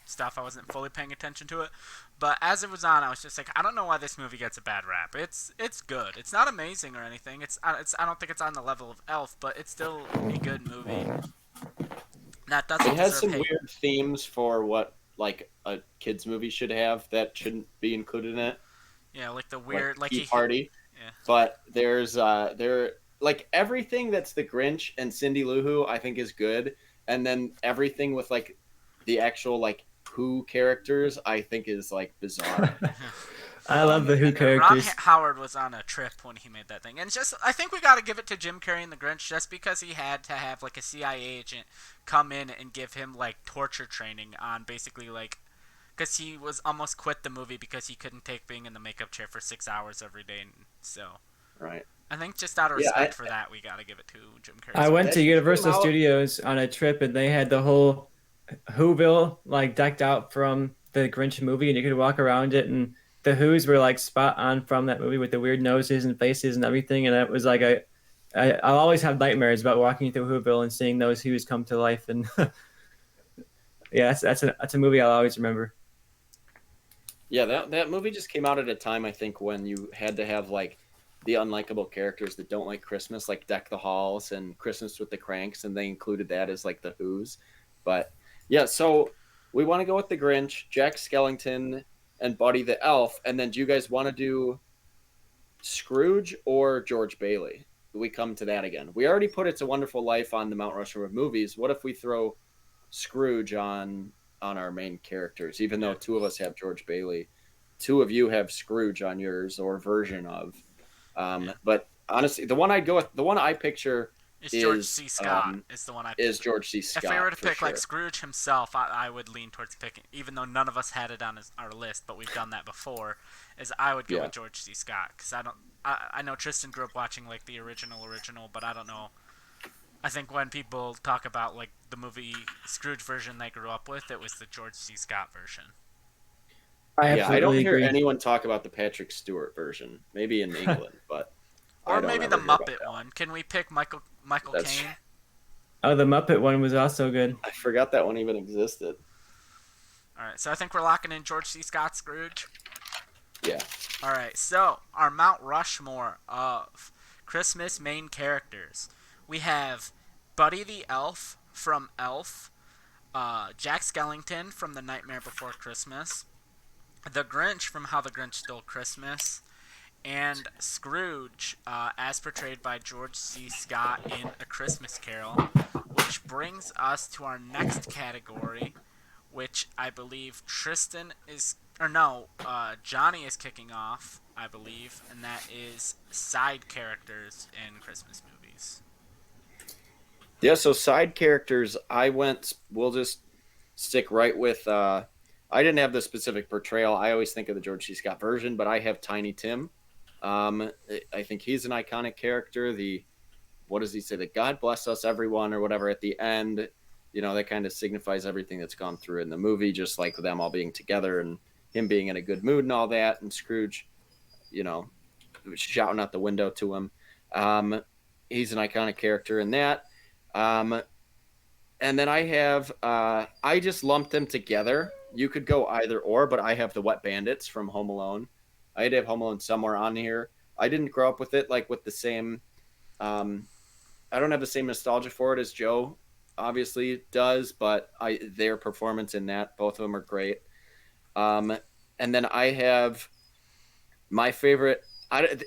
stuff. I wasn't fully paying attention to it, but as it was on, I was just like, I don't know why this movie gets a bad rap. It's good. It's not amazing or anything. It's I don't think it's on the level of Elf, but it's still a good movie. That It doesn't has deserve some hate. weird themes for what like a kids movie should have that shouldn't be included in it, Yeah, like the like weird, like Tea he. Party. Yeah. But there like everything that's the Grinch and Cindy Lou Who I think is good, and then everything with like the actual like Who characters I think is like bizarre. I love the Who Ron characters. Howard was on a trip when he made that thing, and just I think we got to give it to Jim Carrey and the Grinch just because he had to have like a CIA agent come in and give him like torture training on basically like because he was almost quit the movie because he couldn't take being in the makeup chair for 6 hours every day, and so Right. I think just out of Yeah, respect for that, we got to give it to Jim I Carrey's went that to version. just came Universal out. Studios on a trip, and they had the whole Whoville like decked out from the Grinch movie, and you could walk around it, and the Who's were like spot on from that movie with the weird noses and faces and everything, and it was like I'll always have nightmares about walking through Whoville and seeing those Who's come to life, and yeah, that's a movie I'll always remember. Yeah, that movie just came out at a time I think when you had to have like the unlikable characters that don't like Christmas, like Deck the Halls and Christmas with the Cranks, and they included that as like the Who's. But yeah, so we want to go with the Grinch, Jack Skellington, and Buddy the Elf, and then do you guys want to do Scrooge or George Bailey? We come to that again. We already put It's a Wonderful Life on the Mount Rushmore of movies. What if we throw Scrooge on our main characters? Even though Yeah, two of us have George Bailey, two of you have Scrooge on yours or version of. yeah. But honestly, the one I go with, the one I picture It's George is C. Scott is the one I is picked. George C. If we were Scott to for pick like sure. Scrooge himself, I would lean towards picking, even though none of us had it on our list, but we've done that before. Is I would go Yeah, with George C. Scott because I know Tristan grew up watching like the original, but I don't know. I think when people talk about like the movie Scrooge version they grew up with, it was the George C. Scott version. I Yeah, I don't absolutely hear agree. anyone talk about the Patrick Stewart version. Maybe in England, but I Or don't maybe the ever hear about Muppet that one. one. Can we pick Michael That's Caine? Oh, the Muppet one was also good. I forgot that one even existed. All right, so I think we're locking in George C. Scott Scrooge. Yeah. All right, so our Mount Rushmore of Christmas main characters. We have Buddy the Elf from Elf, Jack Skellington from The Nightmare Before Christmas, the Grinch from How the Grinch Stole Christmas, and Scrooge, as portrayed by George C. Scott in A Christmas Carol, which brings us to our next category, which I believe Tristan is, or no, Johnny is kicking off, I believe, and that is side characters in Christmas movies. Yeah, so side characters, we'll just stick right with, I didn't have the specific portrayal. I always think of the George C. Scott version, but I have Tiny Tim. I think he's an iconic character. What does he say? That God bless us, everyone, or whatever at the end. That kind of signifies everything that's gone through in the movie, just like them all being together and him being in a good mood and all that. And Scrooge, you know, shouting out the window to him. He's an iconic character in that. Um, and then I just lumped them together. You could go either or, but I have the Wet Bandits from Home Alone. I had to have Home Alone somewhere on here. I didn't grow up with it like with the same. Um, I don't have the same nostalgia for it as Joe obviously does, but their performance in that, both of them are great. Um, and then I have my favorite.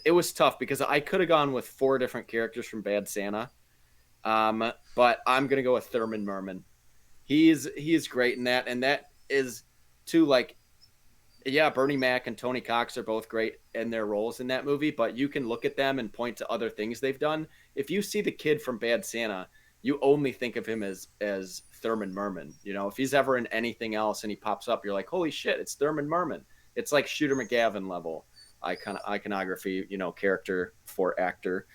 It was tough because I could have gone with four different characters from Bad Santa, but I'm gonna go with Thurman Merman. He's great in that, and that is too like yeah, Bernie Mac and Tony Cox are both great in their roles in that movie, but you can look at them and point to other things they've done. If you see the kid from Bad Santa, you only think of him as Thurman Merman. If he's ever in anything else and he pops up, you're like, holy shit, it's Thurman Merman. It's like Shooter McGavin level iconography, character for actor.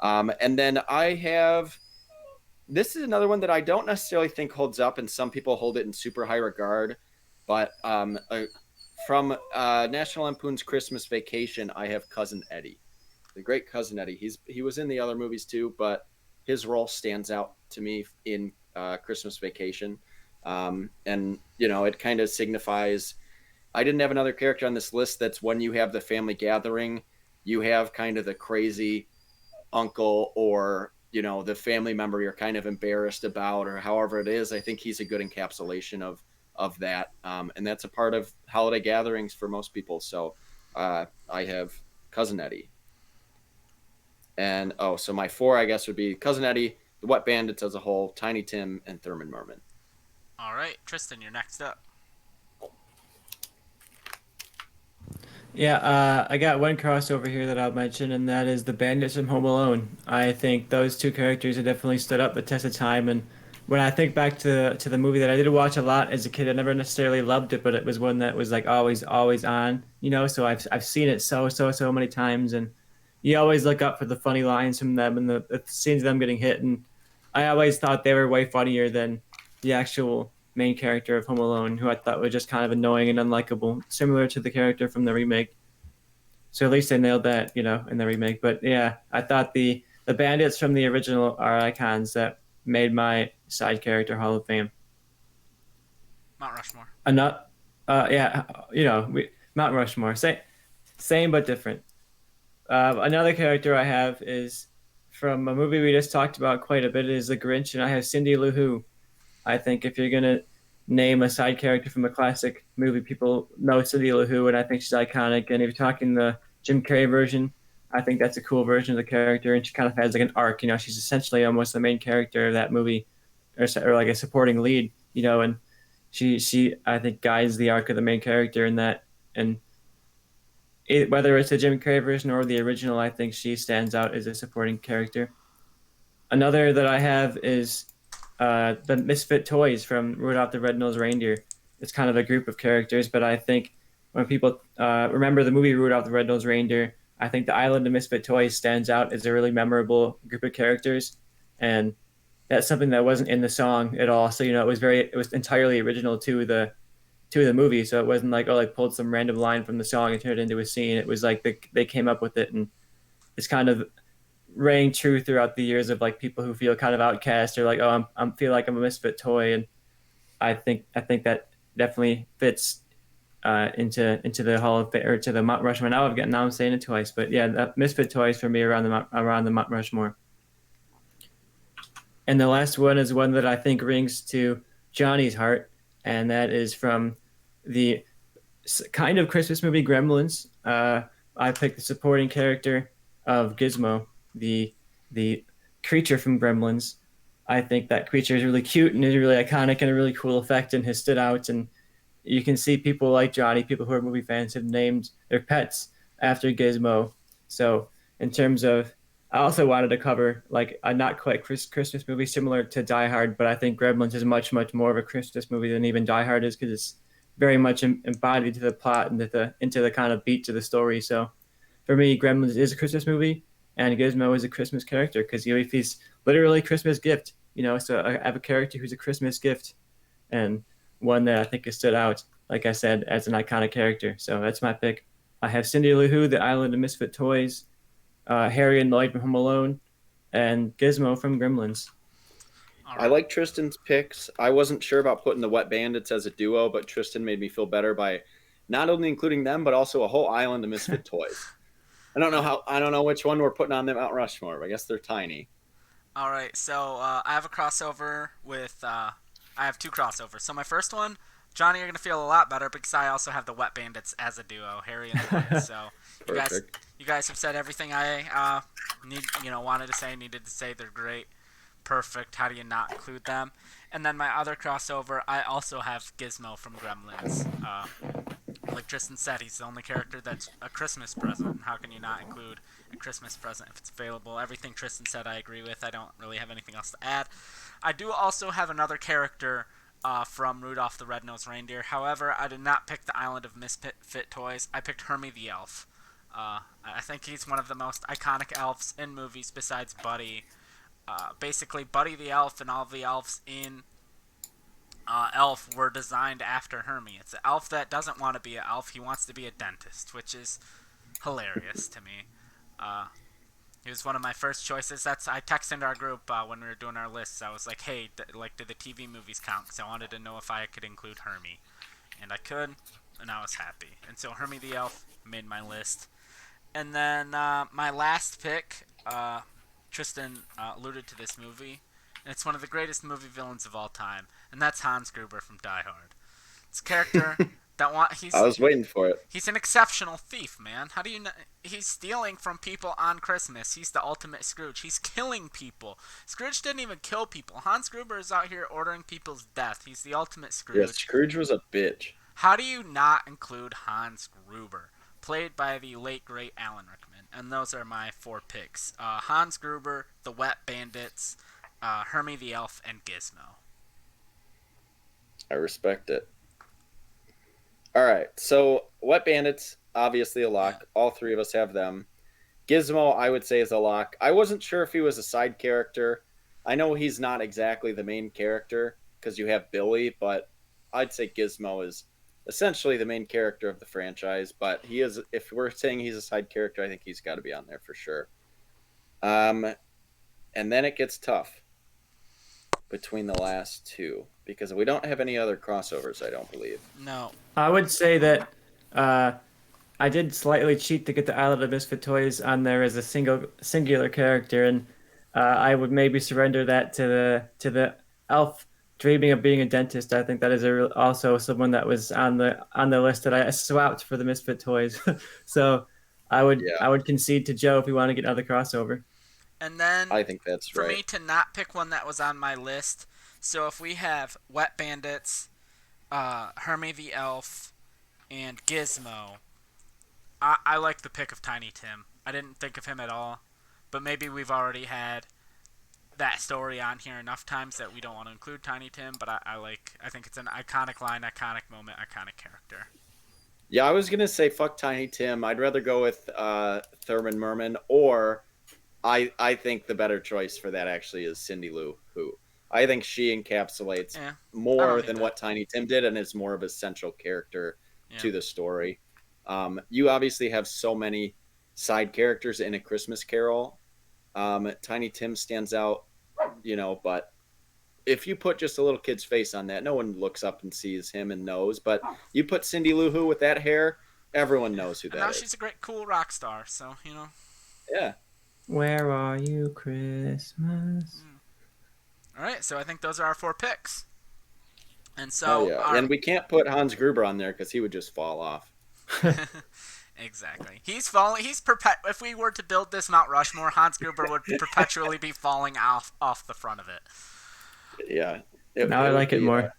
And then I have this is another one that I don't necessarily think holds up, and some people hold it in super high regard. But from National Lampoon's Christmas Vacation, I have Cousin Eddie, the great Cousin Eddie. He was in the other movies too, but his role stands out to me in Christmas Vacation, and it kind of signifies. I didn't have another character on this list that's when you have the family gathering, you have kind of the crazy uncle or the family member you're kind of embarrassed about or however it is. I think he's a good encapsulation of that, and that's a part of holiday gatherings for most people. So I have Cousin Eddie, and so my four I guess would be Cousin Eddie, the Wet Bandits as a whole, Tiny Tim, and Thurman Merman. All right, Tristan, you're next up. Yeah, I got one crossover here that I'll mention, and that is the Bandits from Home Alone. I think those two characters have definitely stood up the test of time. And when I think back to the movie that I did watch a lot as a kid, I never necessarily loved it, but it was one that was like always on, So I've seen it so many times, and you always look up for the funny lines from them and the scenes of them getting hit. And I always thought they were way funnier than the actual main character of Home Alone, who I thought was just kind of annoying and unlikable, similar to the character from the remake. So at least they nailed that, in the remake. But yeah, I thought the bandits from the original are icons that made my side character Hall of Fame. Mount Rushmore. Not, yeah, Mount Rushmore, same but different. Another character I have is from a movie we just talked about quite a bit is The Grinch, and I have Cindy Lou Who. I think if you're gonna name a side character from a classic movie, people know Cindy Lou Who, and I think she's iconic. And if you're talking the Jim Carrey version, I think that's a cool version of the character, and she kind of has like an arc. She's essentially almost the main character of that movie, or like a supporting lead. And she I think guides the arc of the main character in that. And whether it's the Jim Carrey version or the original, I think she stands out as a supporting character. Another that I have is the Misfit toys from Rudolph the Red-Nosed Reindeer. It's kind of a group of characters, but I think when people remember the movie Rudolph the Red-Nosed Reindeer, I think the Island of Misfit Toys stands out as a really memorable group of characters, and that's something that wasn't in the song at all. So it was entirely original to to the movie. So it wasn't like, oh, like pulled some random line from the song and turned it into a scene. It was like they came up with it, and it's kind of rang true throughout the years of like people who feel kind of outcast or like, oh, I'm feel like I'm a misfit toy. And I think that definitely fits into the Hall of Fame or to the Mount Rushmore. Now I'm saying it twice, but yeah, the Misfit toys for me around the Mount Rushmore. And the last one is one that I think rings to Johnny's heart, and that is from the kind of Christmas movie Gremlins. I picked the supporting character of Gizmo, the creature from Gremlins. I think that creature is really cute and is really iconic and a really cool effect and has stood out. And you can see people like Johnny, people who are movie fans, have named their pets after Gizmo. So in terms of, I also wanted to cover like a not quite Christmas movie similar to Die Hard, but I think Gremlins is much more of a Christmas movie than even Die Hard is because it's very much embodied to the plot and into the kind of beats of the story. So for me, Gremlins is a Christmas movie, and Gizmo is a Christmas character because he's literally a Christmas gift. So I have a character who's a Christmas gift, and one that I think has stood out, like I said, as an iconic character. So that's my pick. I have Cindy Lou Who, The Island of Misfit Toys, Harry and Lloyd from Home Alone, and Gizmo from Gremlins. Right. I like Tristan's picks. I wasn't sure about putting the Wet Bandits as a duo, but Tristan made me feel better by not only including them, but also a whole island of Misfit toys. I don't know which one we're putting on them Mount Rushmore, but I guess they're tiny. All right, so I have a crossover with. I have two crossovers. So my first one, Johnny, you're gonna feel a lot better because I also have the Wet Bandits as a duo, Harry and Lloyd. So you guys have said everything I wanted to say, needed to say. They're great, perfect. How do you not include them? And then my other crossover, I also have Gizmo from Gremlins. Like Tristan said, he's the only character that's a Christmas present. How can you not include a Christmas present if it's available? Everything Tristan said I agree with. I don't really have anything else to add. I do also have another character from Rudolph the Red-Nosed Reindeer. However, I did not pick the Island of Misfit Toys. I picked Hermie the Elf. I think he's one of the most iconic elves in movies besides Buddy. Basically, Buddy the Elf and all the elves in Elf were designed after Hermie. It's an elf that doesn't want to be an elf. He wants to be a dentist, which is hilarious to me. He was one of my first choices. I texted our group when we were doing our lists. I was like, hey, do the TV movies count? Because I wanted to know if I could include Hermie. And I could, and I was happy. And so Hermie the Elf made my list. And then my last pick, Tristan alluded to this movie. And it's one of the greatest movie villains of all time. And that's Hans Gruber from Die Hard. It's a character I was waiting for it. He's an exceptional thief, man. How do you know? He's stealing from people on Christmas. He's the ultimate Scrooge. He's killing people. Scrooge didn't even kill people. Hans Gruber is out here ordering people's death. He's the ultimate Scrooge. Yeah, Scrooge was a bitch. How do you not include Hans Gruber, played by the late great Alan Rickman? And those are my four picks: Hans Gruber, the Wet Bandits, Hermie the Elf, and Gizmo. I respect it. All right, so Wet Bandits, obviously a lock. All three of us have them. Gizmo, I would say, is a lock. I wasn't sure if he was a side character. I know he's not exactly the main character because you have Billy, but I'd say Gizmo is essentially the main character of the franchise. But he is, if we're saying he's a side character, I think he's got to be on there for sure. And then it gets tough between the last two because we don't have any other crossovers, I don't believe. No. I would say that I did slightly cheat to get the Island of Misfit Toys on there as a singular character, and I would maybe surrender that to the elf dreaming of being a dentist. I think that is also someone that was on the list that I swapped for the Misfit Toys. So I would concede to Joe if we want to get another crossover. And then I think that's for me to not pick one that was on my list. So if we have Wet Bandits, Hermie the Elf, and Gizmo, I like the pick of Tiny Tim. I didn't think of him at all, but maybe we've already had that story on here enough times that we don't want to include Tiny Tim, but I think it's an iconic line, iconic moment, iconic character. Yeah, I was going to say fuck Tiny Tim. I'd rather go with Thurman Merman, or I think the better choice for that actually is Cindy Lou Who. I think she encapsulates Yeah, I don't more hate than that. what Tiny Tim did, and is more of a central character Yeah. to the story. You obviously have so many side characters in A Christmas Carol. Tiny Tim stands out, but if you put just a little kid's face on that, no one looks up and sees him and knows. But you put Cindy Lou Who with that hair, everyone Yeah. knows who And that now she's is. a great, cool rock star. So Yeah. Where are you, Christmas? All right. So I think those are our 4 picks. And Oh so yeah. our And we can't put Hans Gruber on there because he would just fall off. exactly. He's falling. If we were to build this Mount Rushmore, Hans Gruber would perpetually be falling off the front of it. Yeah. Now I It would like it be more.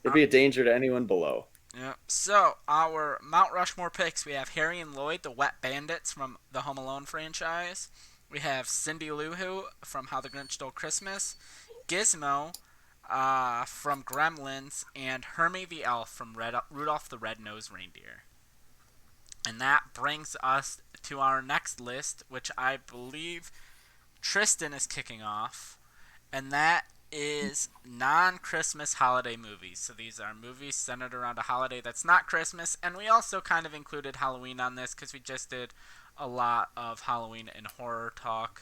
it'd be a danger to anyone below. Yeah. So our Mount Rushmore picks: we have Harry and Lloyd, the Wet Bandits from the Home Alone franchise. We have Cindy Lou Who from How the Grinch Stole Christmas, Gizmo from Gremlins, and Hermie the Elf from Rudolph the Red-Nosed Reindeer. And that brings us to our next list, which I believe Tristan is kicking off, and that is non-Christmas holiday movies. So these are movies centered around a holiday that's not Christmas, and we also kind of included Halloween on this because we just did a lot of Halloween and horror talk,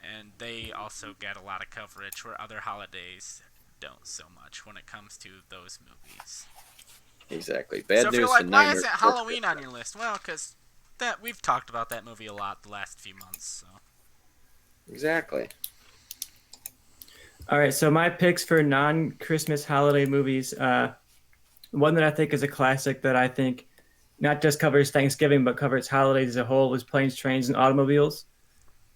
and they also get a lot of coverage where other holidays don't so much when it comes to those movies. Exactly. So Bad if you're news to like, why Niner. isn't Halloween on your list? Well, because that we've talked about that movie a lot the last few months. So Exactly. All right, so my picks for non-Christmas holiday movies. One that I think is a classic that I think not just covers Thanksgiving but covers holidays as a whole was Planes, Trains, and Automobiles.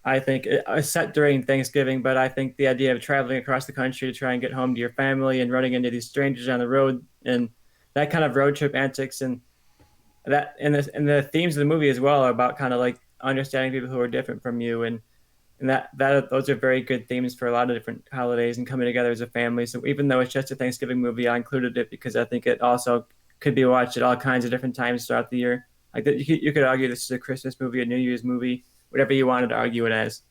I think it's set during Thanksgiving, but I think the idea of traveling across the country to try and get home to your family and running into these strangers on the road and that kind of road trip antics and the themes of the movie as well are about kind of like understanding people who are different from you and that those are very good themes for a lot of different holidays and coming together as a family. So even though it's just a Thanksgiving movie, I included it because I think it also could be watched at all kinds of different times throughout the year. Like you could argue this is a Christmas movie, a New Year's movie, whatever you wanted to argue it as.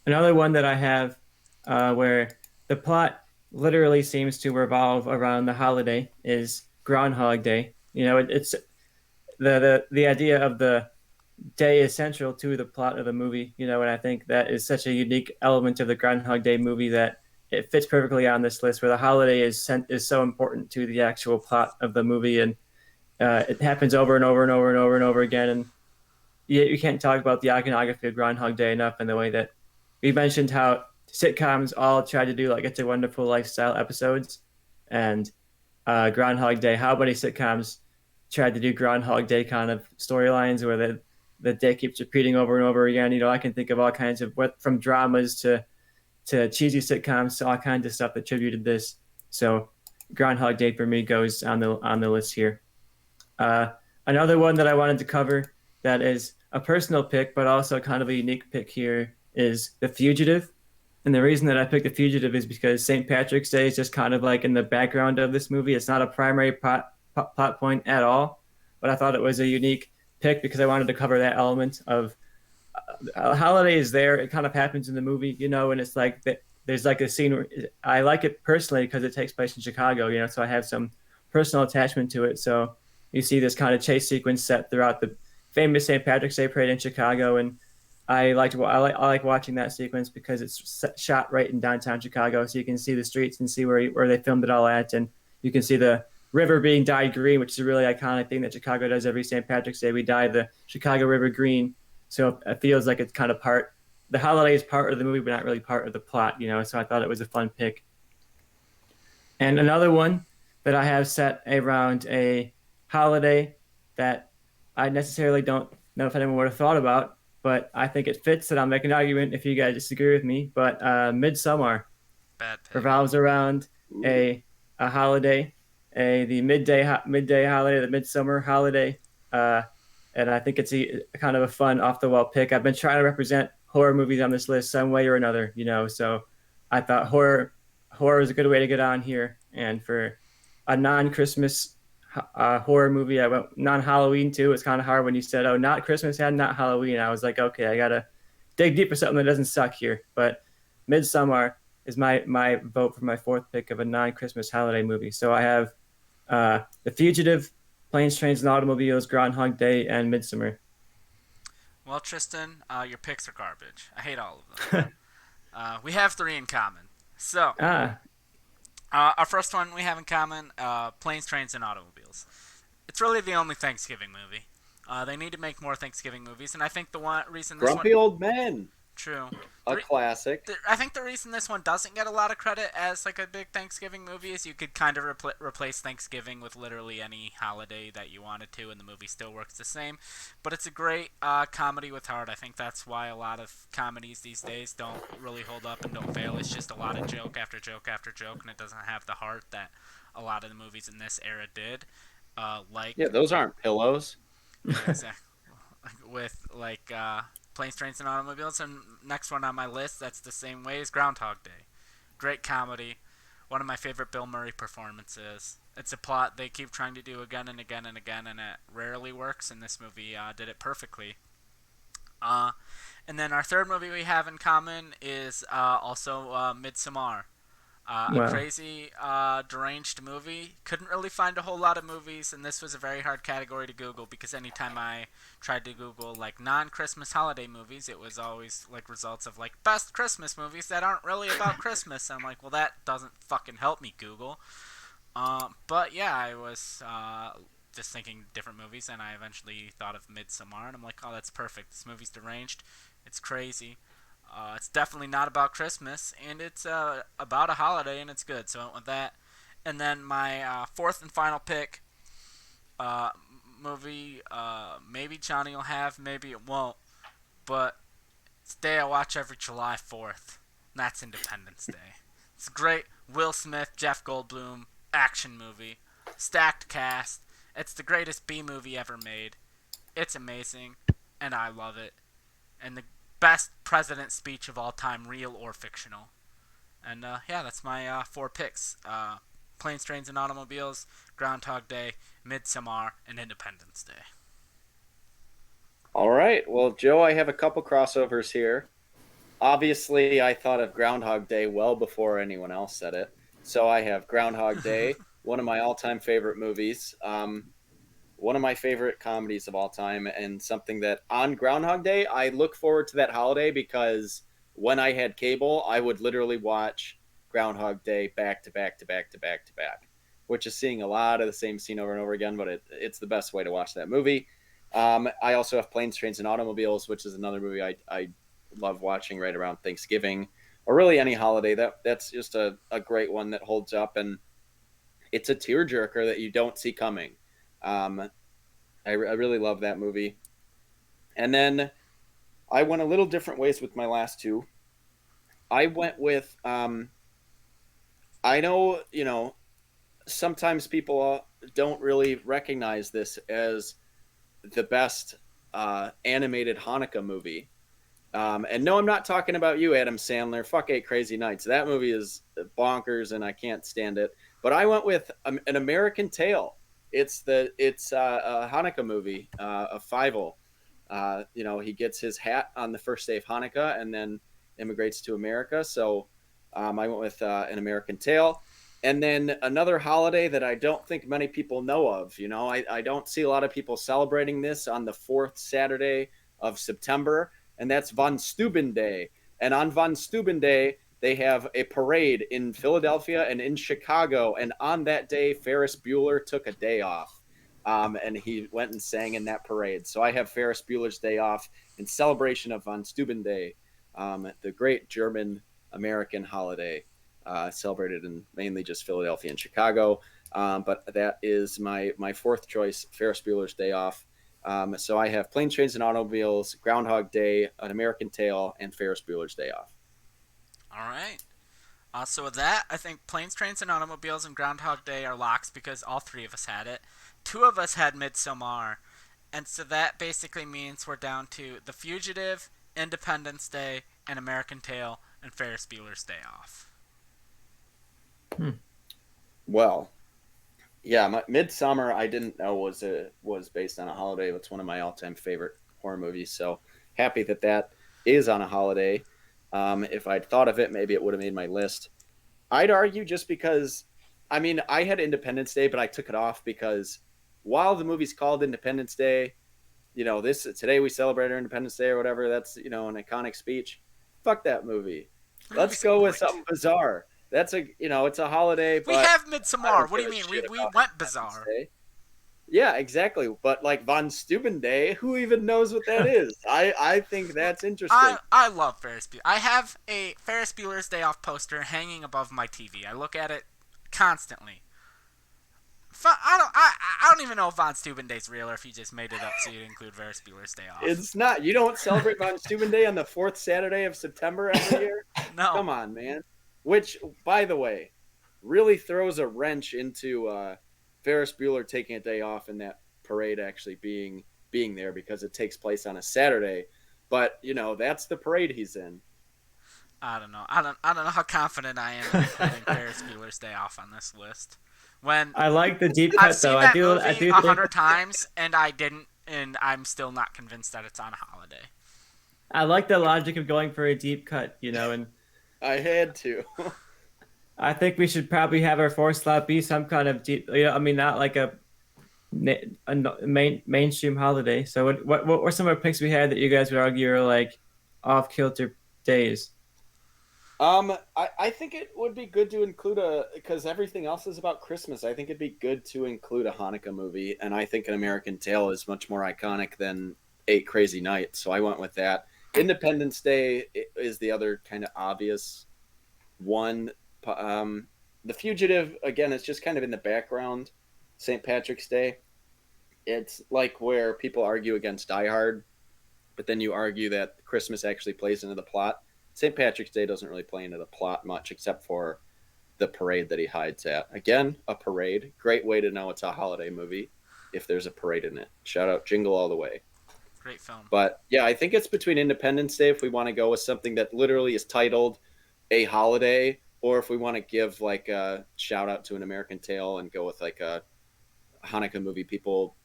Another one that I have where the plot literally seems to revolve around the holiday is Groundhog Day. It's the idea of the day is central to the plot of the movie, and I think that is such a unique element of the Groundhog Day movie that it fits perfectly on this list, where the holiday is so important to the actual plot of the movie, and it happens over and over and over and over and over again, and you can't talk about the iconography of Groundhog Day enough in the way that we mentioned how sitcoms all try to do like It's a Wonderful Lifestyle episodes, and Groundhog Day. How many sitcoms tried to do Groundhog Day kind of storylines where the day keeps repeating over and over again? I can think of all kinds of from dramas to cheesy sitcoms to all kinds of stuff that attributed this. So Groundhog Day for me goes on the list here. Another one that I wanted to cover that is a personal pick, but also kind of a unique pick here is The Fugitive. And the reason that I picked The Fugitive is because St. Patrick's Day is just kind of like in the background of this movie. It's not a primary plot point at all, but I thought it was a unique pick because I wanted to cover that element of holiday is there. It kind of happens in the movie, and it's like there's like a scene where I like it personally because it takes place in Chicago, so I have some personal attachment to it. So you see this kind of chase sequence set throughout the famous St. Patrick's Day parade in Chicago, and I like watching that sequence because it's shot right in downtown Chicago, so you can see the streets and see where they filmed it all at, and you can see the river being dyed green, which is a really iconic thing that Chicago does every St. Patrick's Day. We dye the Chicago River green, so it feels like it's kind of the holiday is part of the movie, but not really part of the plot, So I thought it was a fun pick. And another one that I have set around a holiday that I necessarily don't know if anyone would have thought about, but I think it fits, and I'll make an argument if you guys disagree with me. But Midsummer bad pick. revolves around a holiday, the midday holiday, the midsummer holiday, and I think it's a kind of a fun off the wall pick. I've been trying to represent horror movies on this list some way or another, so I thought horror is a good way to get on here, and for a non-Christmas horror movie, I went non-Halloween too. It's kind of hard when you said, "Oh, not Christmas and not Halloween." I was like, okay, I gotta dig deep for something that doesn't suck here. But Midsummer is my vote for my fourth pick of a non-Christmas holiday movie. So I have The Fugitive, Planes, Trains, and Automobiles, Groundhog Day, and Midsummer. Well, Tristan, your picks are garbage. I hate all of them. We have three in common. So, Ah, our first one we have in common: Planes, Trains, and Automobiles. It's really the only Thanksgiving movie. They need to make more Thanksgiving movies, and I think the one reason this one Grumpy Old Men, true. a The, classic. I think the reason this one doesn't get a lot of credit as like a big Thanksgiving movie is you could kind of replace Thanksgiving with literally any holiday that you wanted to, and the movie still works the same. But it's a great comedy with heart. I think that's why a lot of comedies these days don't really hold up and don't fail. It's just a lot of joke after joke after joke, and it doesn't have the heart that a lot of the movies in this era did. Yeah, those aren't pillows. Yeah, exactly. With like Planes, Trains, and Automobiles. And next one on my list, that's the same way as Groundhog Day. Great comedy. One of my favorite Bill Murray performances. It's a plot they keep trying to do again and again and again, and it rarely works. And this movie did it perfectly. Uh, and then our third movie we have in common is also Midsommar. A wow. crazy, deranged movie. Couldn't really find a whole lot of movies, and this was a very hard category to Google because anytime I tried to Google like non-Christmas holiday movies, it was always like results of like best Christmas movies that aren't really about Christmas. And I'm like, well, that doesn't fucking help me, Google. But yeah, I was just thinking different movies, and I eventually thought of Midsommar, and I'm like, oh, that's perfect. This movie's deranged. It's crazy. It's definitely not about Christmas, and it's about a holiday, and it's good. So I went with that. And then my fourth and final pick, uh, movie, maybe Johnny will have, maybe it won't, but it's a day I watch every July 4th, and that's Independence Day. It's a great Will Smith, Jeff Goldblum action movie, stacked cast. It's the greatest B movie ever made. It's amazing, and I love it. And the best president speech of all time, real or fictional. And yeah, that's my four picks: Planes, Trains, and Automobiles, Groundhog Day, Midsommar, and Independence Day. All right. Well, Joe, I have a couple crossovers here. Obviously, I thought of Groundhog Day well before anyone else said it. So I have Groundhog Day, one of my all-time favorite movies. One of my favorite comedies of all time, and something that on Groundhog Day I look forward to that holiday because when I had cable, I would literally watch Groundhog Day back to back to back to back to back, which is seeing a lot of the same scene over and over again, but it's the best way to watch that movie. I also have Planes, Trains, and Automobiles, which is another movie I love watching right around Thanksgiving or really any holiday. That's just a great one that holds up, and it's a tearjerker that you don't see coming. Um, I really love that movie. And then I went a little different ways with my last two. I went with I know sometimes people don't really recognize this as the best animated Hanukkah movie. And no, I'm not talking about you, Adam Sandler. Fuck Eight Crazy Nights. That movie is bonkers, and I can't stand it. But I went with An American Tail. It's a Hanukkah movie, a Fievel. He gets his hat on the first day of Hanukkah and then immigrates to America. So I went with An American Tail. And then another holiday that I don't think many people know of. I don't see a lot of people celebrating this on the fourth Saturday of September, and that's Von Steuben Day. And on Von Steuben Day, they have a parade in Philadelphia and in Chicago. And on that day, Ferris Bueller took a day off. And he went and sang in that parade. So I have Ferris Bueller's Day Off in celebration of Von Steuben Day, the great German American holiday, celebrated in mainly just Philadelphia and Chicago. But that is my fourth choice, Ferris Bueller's Day Off. So I have Planes, Trains, and Automobiles, Groundhog Day, An American Tail, and Ferris Bueller's Day Off. All right. So with that, I think Planes, Trains, and Automobiles and Groundhog Day are locks because all three of us had it. Two of us had Midsommar, and so that basically means we're down to The Fugitive, Independence Day, and American Tail, and Ferris Bueller's Day Off. Well, yeah, Midsummer I didn't know was based on a holiday. It's one of my all-time favorite horror movies. So happy that is on a holiday. If I'd thought of it, maybe it would have made my list. I'd argue just because, I mean, I had Independence Day, but I took it off because while the movie's called Independence Day, today we celebrate our Independence Day or whatever. That's an iconic speech. Fuck that movie. Let's go with something bizarre. That's it's a holiday. We but have Midsommar. What do you mean? We went bizarre. Day. Yeah, exactly. But like Von Steuben Day, who even knows what that is? I think that's interesting. I love Ferris Bueller. I have a Ferris Bueller's Day Off poster hanging above my TV. I look at it constantly. I don't even know if Von Steuben Day's real or if you just made it up so you'd include Ferris Bueller's Day Off. It's not. You don't celebrate Von Steuben Day on the 4th Saturday of September every year? No. Come on, man. Which, by the way, really throws a wrench into Ferris Bueller taking a day off and that parade actually being there because it takes place on a Saturday. But, that's the parade he's in. I don't know. I don't know how confident I am in including Ferris Bueller's Day Off on this list. When I like the deep cut, I've seen though. that I do movie 100 times, and I didn't, and I'm still not convinced that it's on a holiday. I like the logic of going for a deep cut, and I had to. I think we should probably have our 4th slot be some kind of deep. Not like a mainstream holiday. So what were some of the picks we had that you guys would argue are like off kilter days? I think it would be good to include because everything else is about Christmas. I think it'd be good to include a Hanukkah movie, and I think An American Tail is much more iconic than 8 Crazy Nights, so I went with that. Independence Day is the other kind of obvious one. The Fugitive, again, it's just kind of in the background. St. Patrick's Day, it's like where people argue against Die Hard, but then you argue that Christmas actually plays into the plot. St. Patrick's Day doesn't really play into the plot much except for the parade that he hides at. Again, a parade. Great way to know it's a holiday movie if there's a parade in it. Shout out Jingle All the Way. Great film. But yeah, I think it's between Independence Day if we want to go with something that literally is titled a holiday, or if we want to give like a shout out to An American Tail and go with like a Hanukkah movie people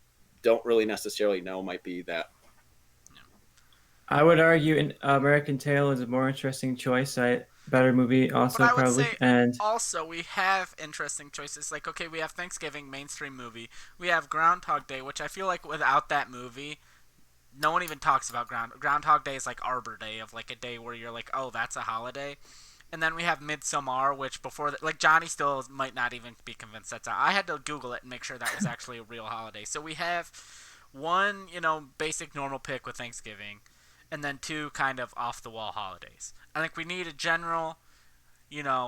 don't really necessarily know might be that. I would argue American Tail is a more interesting choice. Better movie also but I would probably. Say and also we have interesting choices. Like, okay, we have Thanksgiving, mainstream movie. We have Groundhog Day, which I feel like without that movie, no one even talks about Groundhog Day is like Arbor Day, of like a day where you're like, oh, that's a holiday. And then we have Midsommar, which before like Johnny still might not even be convinced that's I had to Google it and make sure that was actually a real holiday. So we have one, basic normal pick with Thanksgiving, and then 2 kind of off-the-wall holidays. I think we need a general,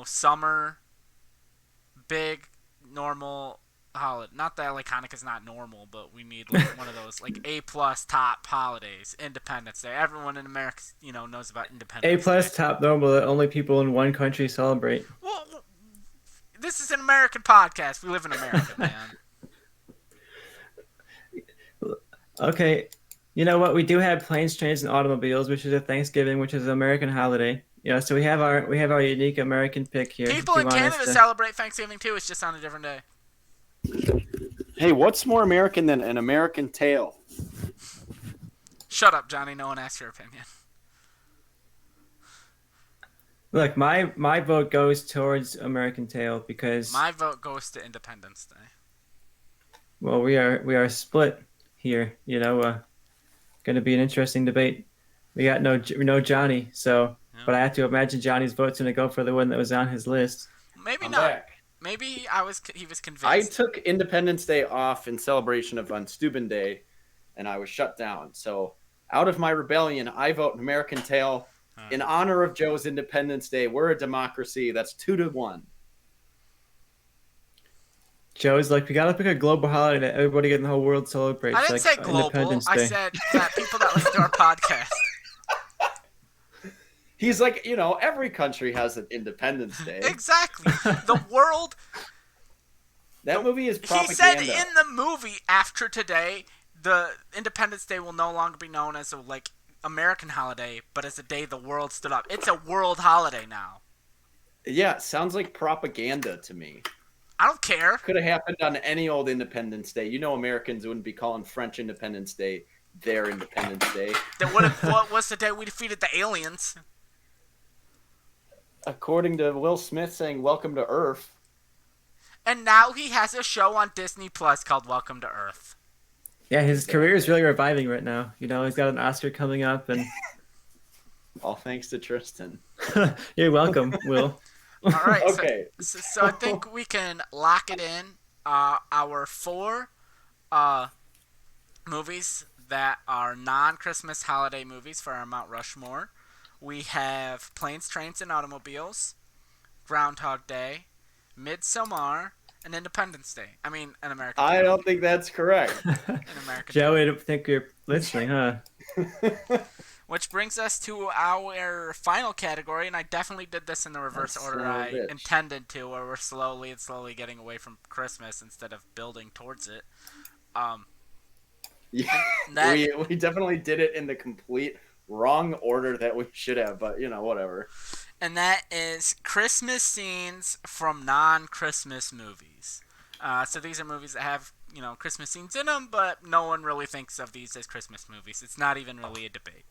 summer, big, normal holiday. Not that, like, Hanukkah's not normal, but we need, like, one of those, like, A-plus top holidays. Independence Day. Everyone in America, knows about Independence A-plus Day. top normal that only people in one country celebrate. Well, this is an American podcast. We live in America, man. Okay. You know what? We do have planes, trains, and automobiles, which is a Thanksgiving, which is an American holiday. So we have our unique American pick here. People in Canada celebrate Thanksgiving too. It's just on a different day. Hey, what's more American than An American Tail? Shut up, Johnny. No one asked your opinion. Look, my vote goes towards American Tail because my vote goes to Independence Day. Well, we are split here. Going to be an interesting debate. We got no Johnny, so yeah. But I have to imagine Johnny's vote's going to go for the one that was on his list. Maybe not. Back. Maybe he was convinced. I took Independence Day off in celebration of Von Steuben Day, and I was shut down. So out of my rebellion, I vote American Tail in honor of Joe's Independence Day. We're a democracy. That's 2-1. Joe's like, we got to pick a global holiday that everybody in the whole world celebrates. I didn't say global. I said that people that listen to our podcast. He's like, every country has an Independence Day. Exactly. The world. That movie is propaganda. He said in the movie, after today, the Independence Day will no longer be known as a American holiday, but as a day the world stood up. It's a world holiday now. Yeah, sounds like propaganda to me. I don't care. Could have happened on any old Independence Day. Americans wouldn't be calling French Independence Day their Independence Day. What was the day we defeated the aliens? according to Will Smith saying "Welcome to Earth." And now he has a show on Disney Plus called Welcome to Earth. Yeah, his career is really reviving right now. You know, he's got an Oscar coming up, and all thanks to Tristan. You're welcome, Will. All right. Okay. So I think we can lock it in. Our 4 movies that are non-Christmas holiday movies for our Mount Rushmore. We have Planes, Trains, and Automobiles, Groundhog Day, Midsommar, and Independence Day. I mean, an American. I don't think that's correct. An American. Joe, I don't think you're listening, huh? Which brings us to our final category, and I definitely did this in the reverse order I intended to, where we're slowly getting away from Christmas instead of building towards it. Yeah, we definitely did it in the complete wrong order that we should have, but whatever. And that is Christmas scenes from non-Christmas movies. So these are movies that have Christmas scenes in them, but no one really thinks of these as Christmas movies. It's not even really a debate.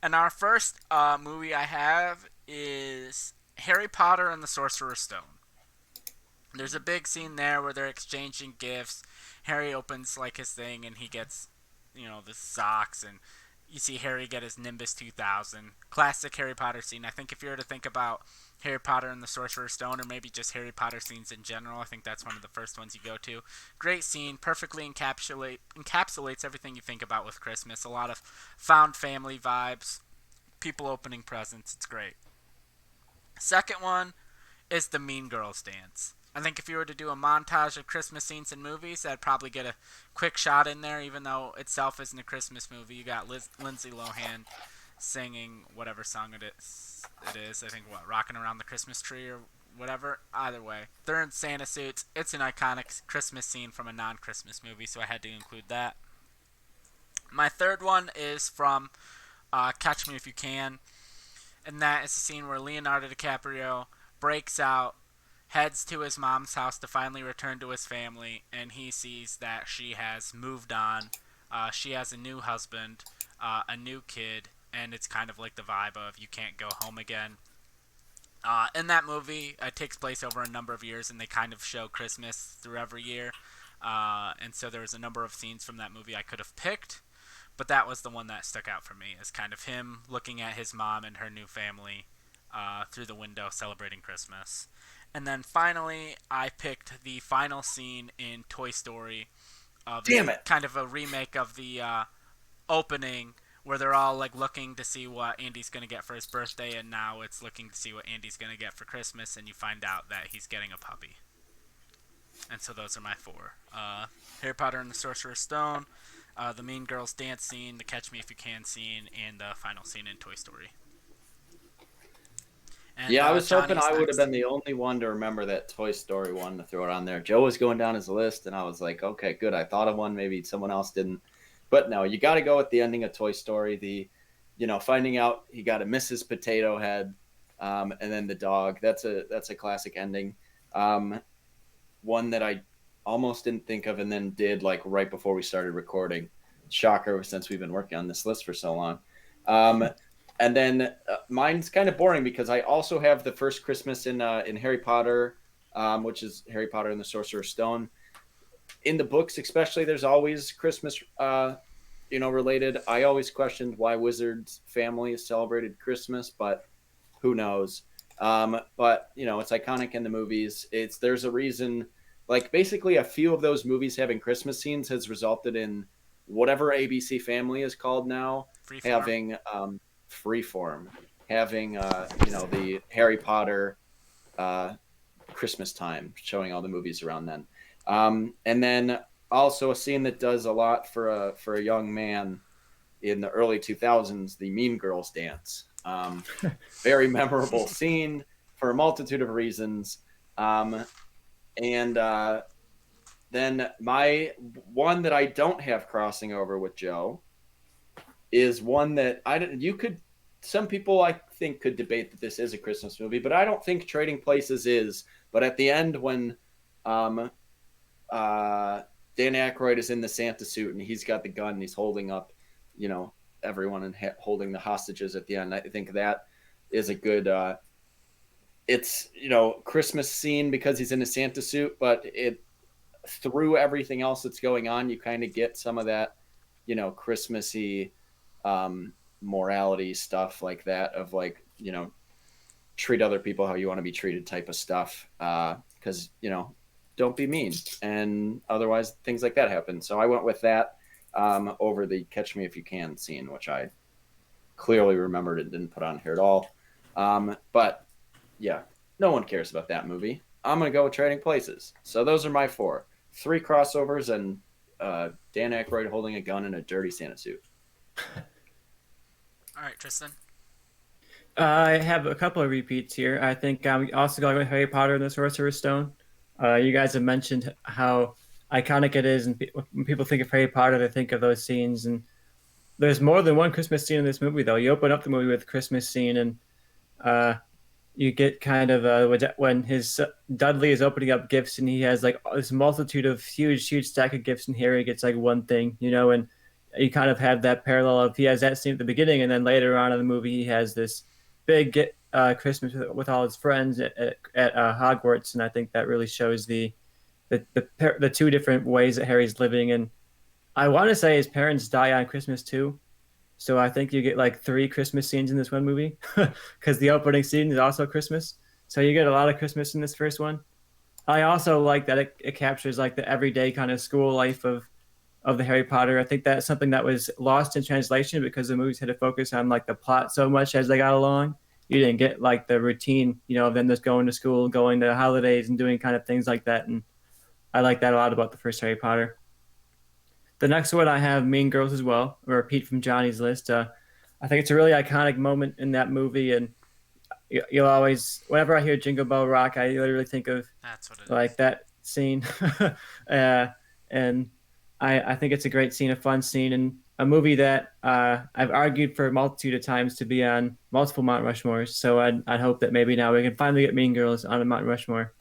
And our first movie I have is Harry Potter and the Sorcerer's Stone. There's a big scene there where they're exchanging gifts. Harry opens his thing and he gets, the socks, and you see Harry get his Nimbus 2000. Classic Harry Potter scene. I think if you were to think about Harry Potter and the Sorcerer's Stone, or maybe just Harry Potter scenes in general, I think that's one of the first ones you go to. Great scene, perfectly encapsulates everything you think about with Christmas. A lot of found family vibes, people opening presents. It's great. Second one is the Mean Girls dance. I think if you were to do a montage of Christmas scenes in movies, that'd probably get a quick shot in there, even though itself isn't a Christmas movie. You got Lindsay Lohan singing whatever song it is. I think, Rockin' Around the Christmas Tree or whatever. Either way, they're in Santa suits. It's an iconic Christmas scene from a non-Christmas movie, so I had to include that. My third one is from Catch Me If You Can, and that is a scene where Leonardo DiCaprio breaks out, heads to his mom's house to finally return to his family, and he sees that she has moved on. She has a new husband, a new kid, and it's kind of like the vibe of you can't go home again. In that movie, it takes place over a number of years, and they kind of show Christmas through every year. And so there was a number of scenes from that movie I could have picked, but that was the one that stuck out for me as kind of him looking at his mom and her new family through the window celebrating Christmas. And then finally, I picked the final scene in Toy Story. Damn it! Kind of a remake of the opening where they're all looking to see what Andy's going to get for his birthday, and now it's looking to see what Andy's going to get for Christmas, and you find out that he's getting a puppy. And so those are my 4. Harry Potter and the Sorcerer's Stone, the Mean Girls dance scene, the Catch Me If You Can scene, and the final scene in Toy Story. And, I was hoping I would have next. been the only one to remember that Toy Story one to throw it on there. Joe was going down his list, and I was like, okay, good. I thought of one. Maybe someone else didn't. But no, you got to go with the ending of Toy Story. The, finding out he got a Mrs. Potato Head, and then the dog. That's a classic ending. One that I almost didn't think of and then did right before we started recording. Shocker, since we've been working on this list for so long. And then mine's kind of boring because I also have the first Christmas in Harry Potter, which is Harry Potter and the Sorcerer's Stone. In the books, especially, there's always Christmas, related. I always questioned why Wizard's family celebrated Christmas, but who knows? But it's iconic in the movies. There's a reason. Basically, a few of those movies having Christmas scenes has resulted in whatever ABC Family is called now having. Freeform, having the Harry Potter Christmas time, showing all the movies around then, and then also a scene that does a lot for a young man in the early 2000s, the Mean Girls dance. Very memorable scene for a multitude of reasons, and then my one that I don't have crossing over with Joe is one that some people I think could debate that this is a Christmas movie, but I don't think Trading Places is. But at the end, when Dan Aykroyd is in the Santa suit and he's got the gun and he's holding up, everyone and holding the hostages at the end, I think that is a good it's Christmas scene because he's in a Santa suit, but it through everything else that's going on, you kind of get some of that Christmassy morality stuff like that of like treat other people how you want to be treated type of stuff, because don't be mean, and otherwise things like that happen. So I went with that over the Catch Me If You Can scene, which I clearly remembered and didn't put on here at all. But yeah, no one cares about that movie. I'm going to go with Trading Places. So those are my 4. 3 crossovers and Dan Aykroyd holding a gun in a dirty Santa suit. All right, Tristan. I have a couple of repeats here. I think I'm also going with Harry Potter and the Sorcerer's Stone. You guys have mentioned how iconic it is, and when people think of Harry Potter, they think of those scenes. And there's more than one Christmas scene in this movie, though. You open up the movie with a Christmas scene, and you get kind of when his Dudley is opening up gifts, and he has like this multitude of huge stack of gifts, and Harry gets like one thing, and you kind of have that parallel of he has that scene at the beginning, and then later on in the movie he has this big Christmas with all his friends at Hogwarts, and I think that really shows the 2 different ways that Harry's living. And I want to say his parents die on Christmas too, so I think you get like 3 Christmas scenes in this one movie, because the opening scene is also Christmas, so you get a lot of Christmas in this first one. I also like that it captures like the everyday kind of school life of the Harry Potter. I think that's something that was lost in translation because the movies had to focus on like the plot so much as they got along. You didn't get like the routine, of them just going to school, going to holidays, and doing kind of things like that. And I like that a lot about the first Harry Potter. The next one I have Mean Girls as well, a repeat from Johnny's list. I think it's a really iconic moment in that movie, and you'll always, whenever I hear Jingle Bell Rock, I literally think of That's what it like is. that scene. And I think it's a great scene, a fun scene, and a movie that I've argued for a multitude of times to be on multiple Mount Rushmores. So I'd hope that maybe now we can finally get Mean Girls on a Mount Rushmore.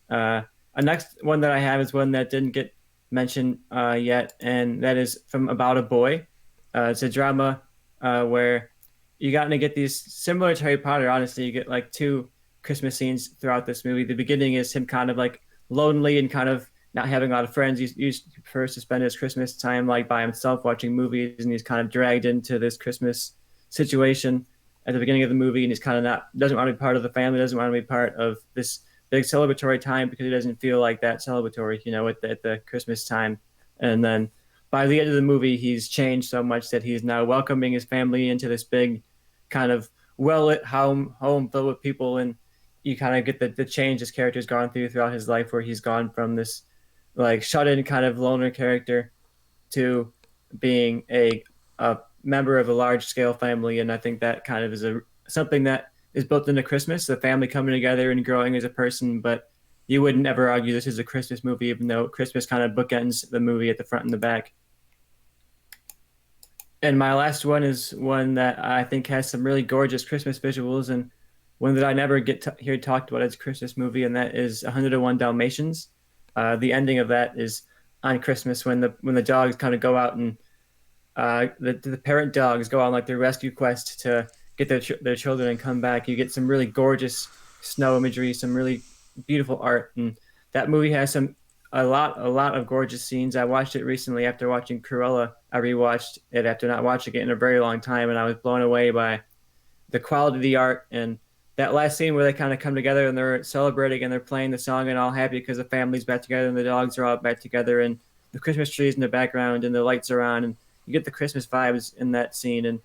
A next one that I have is one that didn't get mentioned yet, and that is from About a Boy. It's a drama where you got to get these similar to Harry Potter. Honestly, you get like 2 Christmas scenes throughout this movie. The beginning is him kind of like lonely and kind of not having a lot of friends. He prefers to spend his Christmas time like by himself watching movies, and he's kind of dragged into this Christmas situation at the beginning of the movie, and he's kind of doesn't want to be part of the family, doesn't want to be part of this big celebratory time because he doesn't feel like that celebratory, at the Christmas time. And then by the end of the movie, he's changed so much that he's now welcoming his family into this big kind of well-lit home filled with people, and you kind of get the change this character's gone throughout his life, where he's gone from this like shut-in kind of loner character to being a member of a large-scale family. And I think that kind of is something that is built into Christmas, the family coming together and growing as a person. But you wouldn't ever argue this is a Christmas movie, even though Christmas kind of bookends the movie at the front and the back. And my last one is one that I think has some really gorgeous Christmas visuals, and one that I never get to hear talked about as a Christmas movie, and that is 101 Dalmatians. The ending of that is on Christmas when the dogs kind of go out, and the parent dogs go on like their rescue quest to get their children and come back. You get some really gorgeous snow imagery, some really beautiful art, and that movie has a lot of gorgeous scenes. I watched it recently after watching Cruella. I rewatched it after not watching it in a very long time, and I was blown away by the quality of the art. And that last scene where they kind of come together and they're celebrating and they're playing the song and all happy because the family's back together and the dogs are all back together and the Christmas trees in the background and the lights are on, and you get the Christmas vibes in that scene. And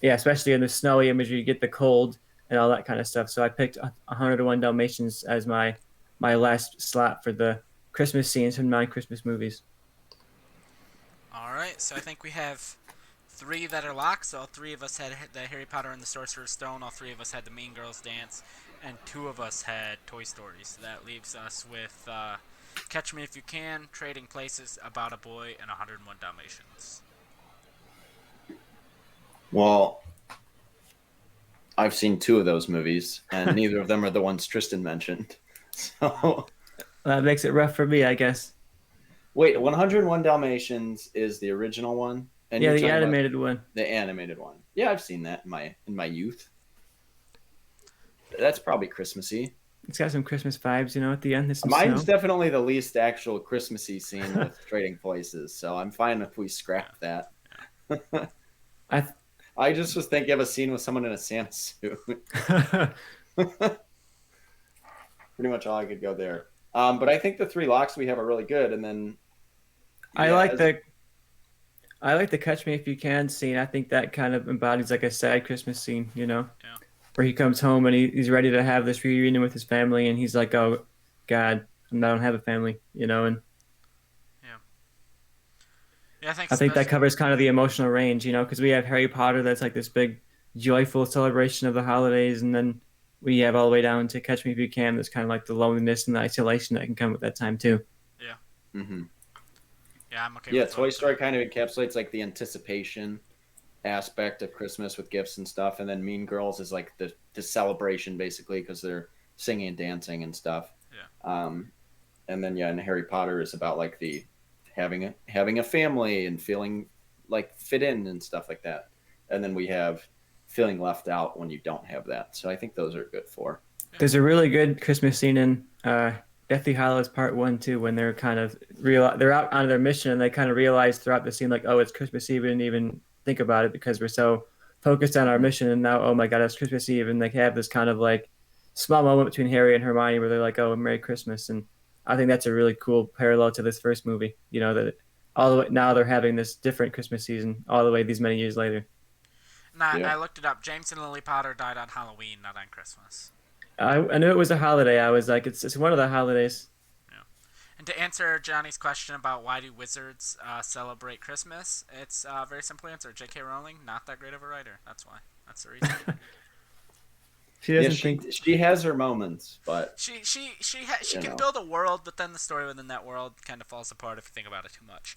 yeah, especially in the snowy imagery, you get the cold and all that kind of stuff. So I picked 101 Dalmatians as my last slot for the Christmas scenes from non-Christmas movies. All right, so I think we have 3 that are locked. So all 3 of us had the Harry Potter and the Sorcerer's Stone. All 3 of us had the Mean Girls dance, and 2 of us had Toy Story. So that leaves us with Catch Me If You Can, Trading Places, About a Boy, and 101 Dalmatians. Well, I've seen 2 of those movies, and neither of them are the ones Tristan mentioned. So that makes it rough for me, I guess. Wait, 101 Dalmatians is the original one? And yeah, the animated one. The animated one. Yeah, I've seen that in my youth. That's probably Christmassy. It's got some Christmas vibes, at the end. There's some Mine's snow. definitely the least actual Christmassy scene with trading places, so I'm fine if we scrap that. I I just was thinking of a scene with someone in a Santa suit. Pretty much all I could go there. But I think the 3 locks we have are really good, and then I like the Catch Me If You Can scene. I think that kind of embodies like a sad Christmas scene, Yeah. where he comes home and he's ready to have this reunion with his family, and he's like, "Oh, God, I don't have a family," and Yeah, I think that covers kind of the emotional range, because we have Harry Potter that's like this big, joyful celebration of the holidays, and then we have all the way down to Catch Me If You Can. That's kind of like the loneliness and the isolation that can come with that time too. Yeah. Mm-hmm. Yeah, I'm okay. Yeah, with Toy Story kind of encapsulates like the anticipation aspect of Christmas with gifts and stuff, and then Mean Girls is like the celebration basically because they're singing and dancing and stuff. Yeah. And then and Harry Potter is about like the having a family and feeling like fit in and stuff like that. And then we have feeling left out when you don't have that. So I think those are good for. There's a really good Christmas scene in Deathly Hallows Part 1 too, when they're kind of they're out on their mission and they kind of realize throughout the scene like, oh, it's Christmas Eve. We didn't even think about it because we're so focused on our mission, and now, oh my God, it's Christmas Eve, and they have this kind of like small moment between Harry and Hermione where they're like, oh, Merry Christmas. And I think that's a really cool parallel to this first movie, that all the way now they're having this different Christmas season all the way these many years later. I looked it up. James and Lily Potter died on Halloween, not on Christmas. I knew it was a holiday. I was like, it's one of the holidays. Yeah. And to answer Johnny's question about why do wizards celebrate Christmas, it's a very simple answer. J.K. Rowling, not that great of a writer. That's why. That's the reason. She doesn't think she has her moments, but she can build a world, but then the story within that world kind of falls apart if you think about it too much.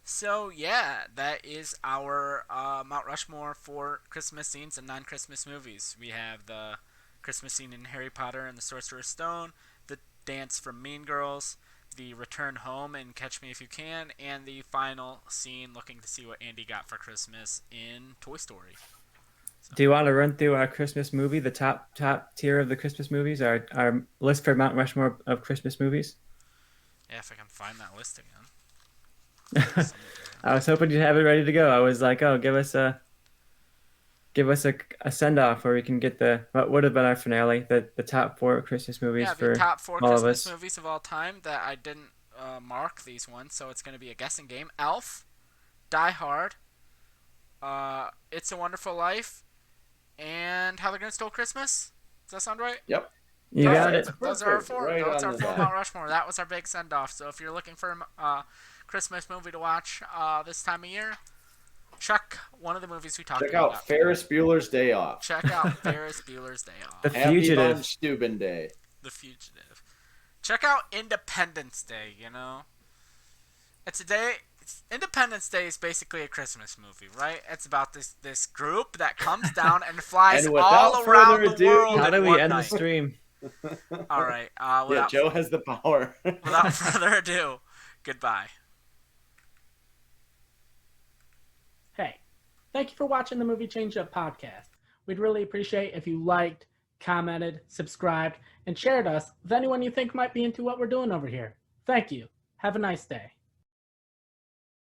So yeah, that is our Mount Rushmore for Christmas scenes and non-Christmas movies. We have the Christmas scene in Harry Potter and the Sorcerer's Stone, the dance from Mean Girls, the return home in Catch Me If You Can, and the final scene looking to see what Andy got for Christmas in Toy Story. Do you want to run through our Christmas movie, the top tier of the Christmas movies, our list for Mount Rushmore of Christmas movies? Yeah, if I can find that list again. I was hoping you'd have it ready to go. I was like, oh, give us a send off where we can get what would have been our finale, the top 4 Christmas movies for the top 4 all Christmas of us. movies of all time that I didn't mark these ones, so it's going to be a guessing game. Elf, Die Hard, It's a Wonderful Life, and How the Grinch Stole Christmas. Does that sound right? Yep. You got it. Those are our 4. Right Those are our 4 on Mount Rushmore. That was our big send-off. So if you're looking for a Christmas movie to watch this time of year, check one of the movies we talked about. Check out Ferris Bueller's Day Off. Check out Ferris Bueller's Day Off. The Happy Fugitive. Von Steuben Day. The Fugitive. Check out Independence Day, It's a day... Independence Day is basically a Christmas movie, right? It's about this group that comes down and flies And all without around further the ado, world How in do we one end the night. stream? All right. Yeah, Joe has the power. Without further ado, goodbye. Hey, thank you for watching the Movie Change Up podcast. We'd really appreciate if you liked, commented, subscribed, and shared us with anyone you think might be into what we're doing over here. Thank you. Have a nice day.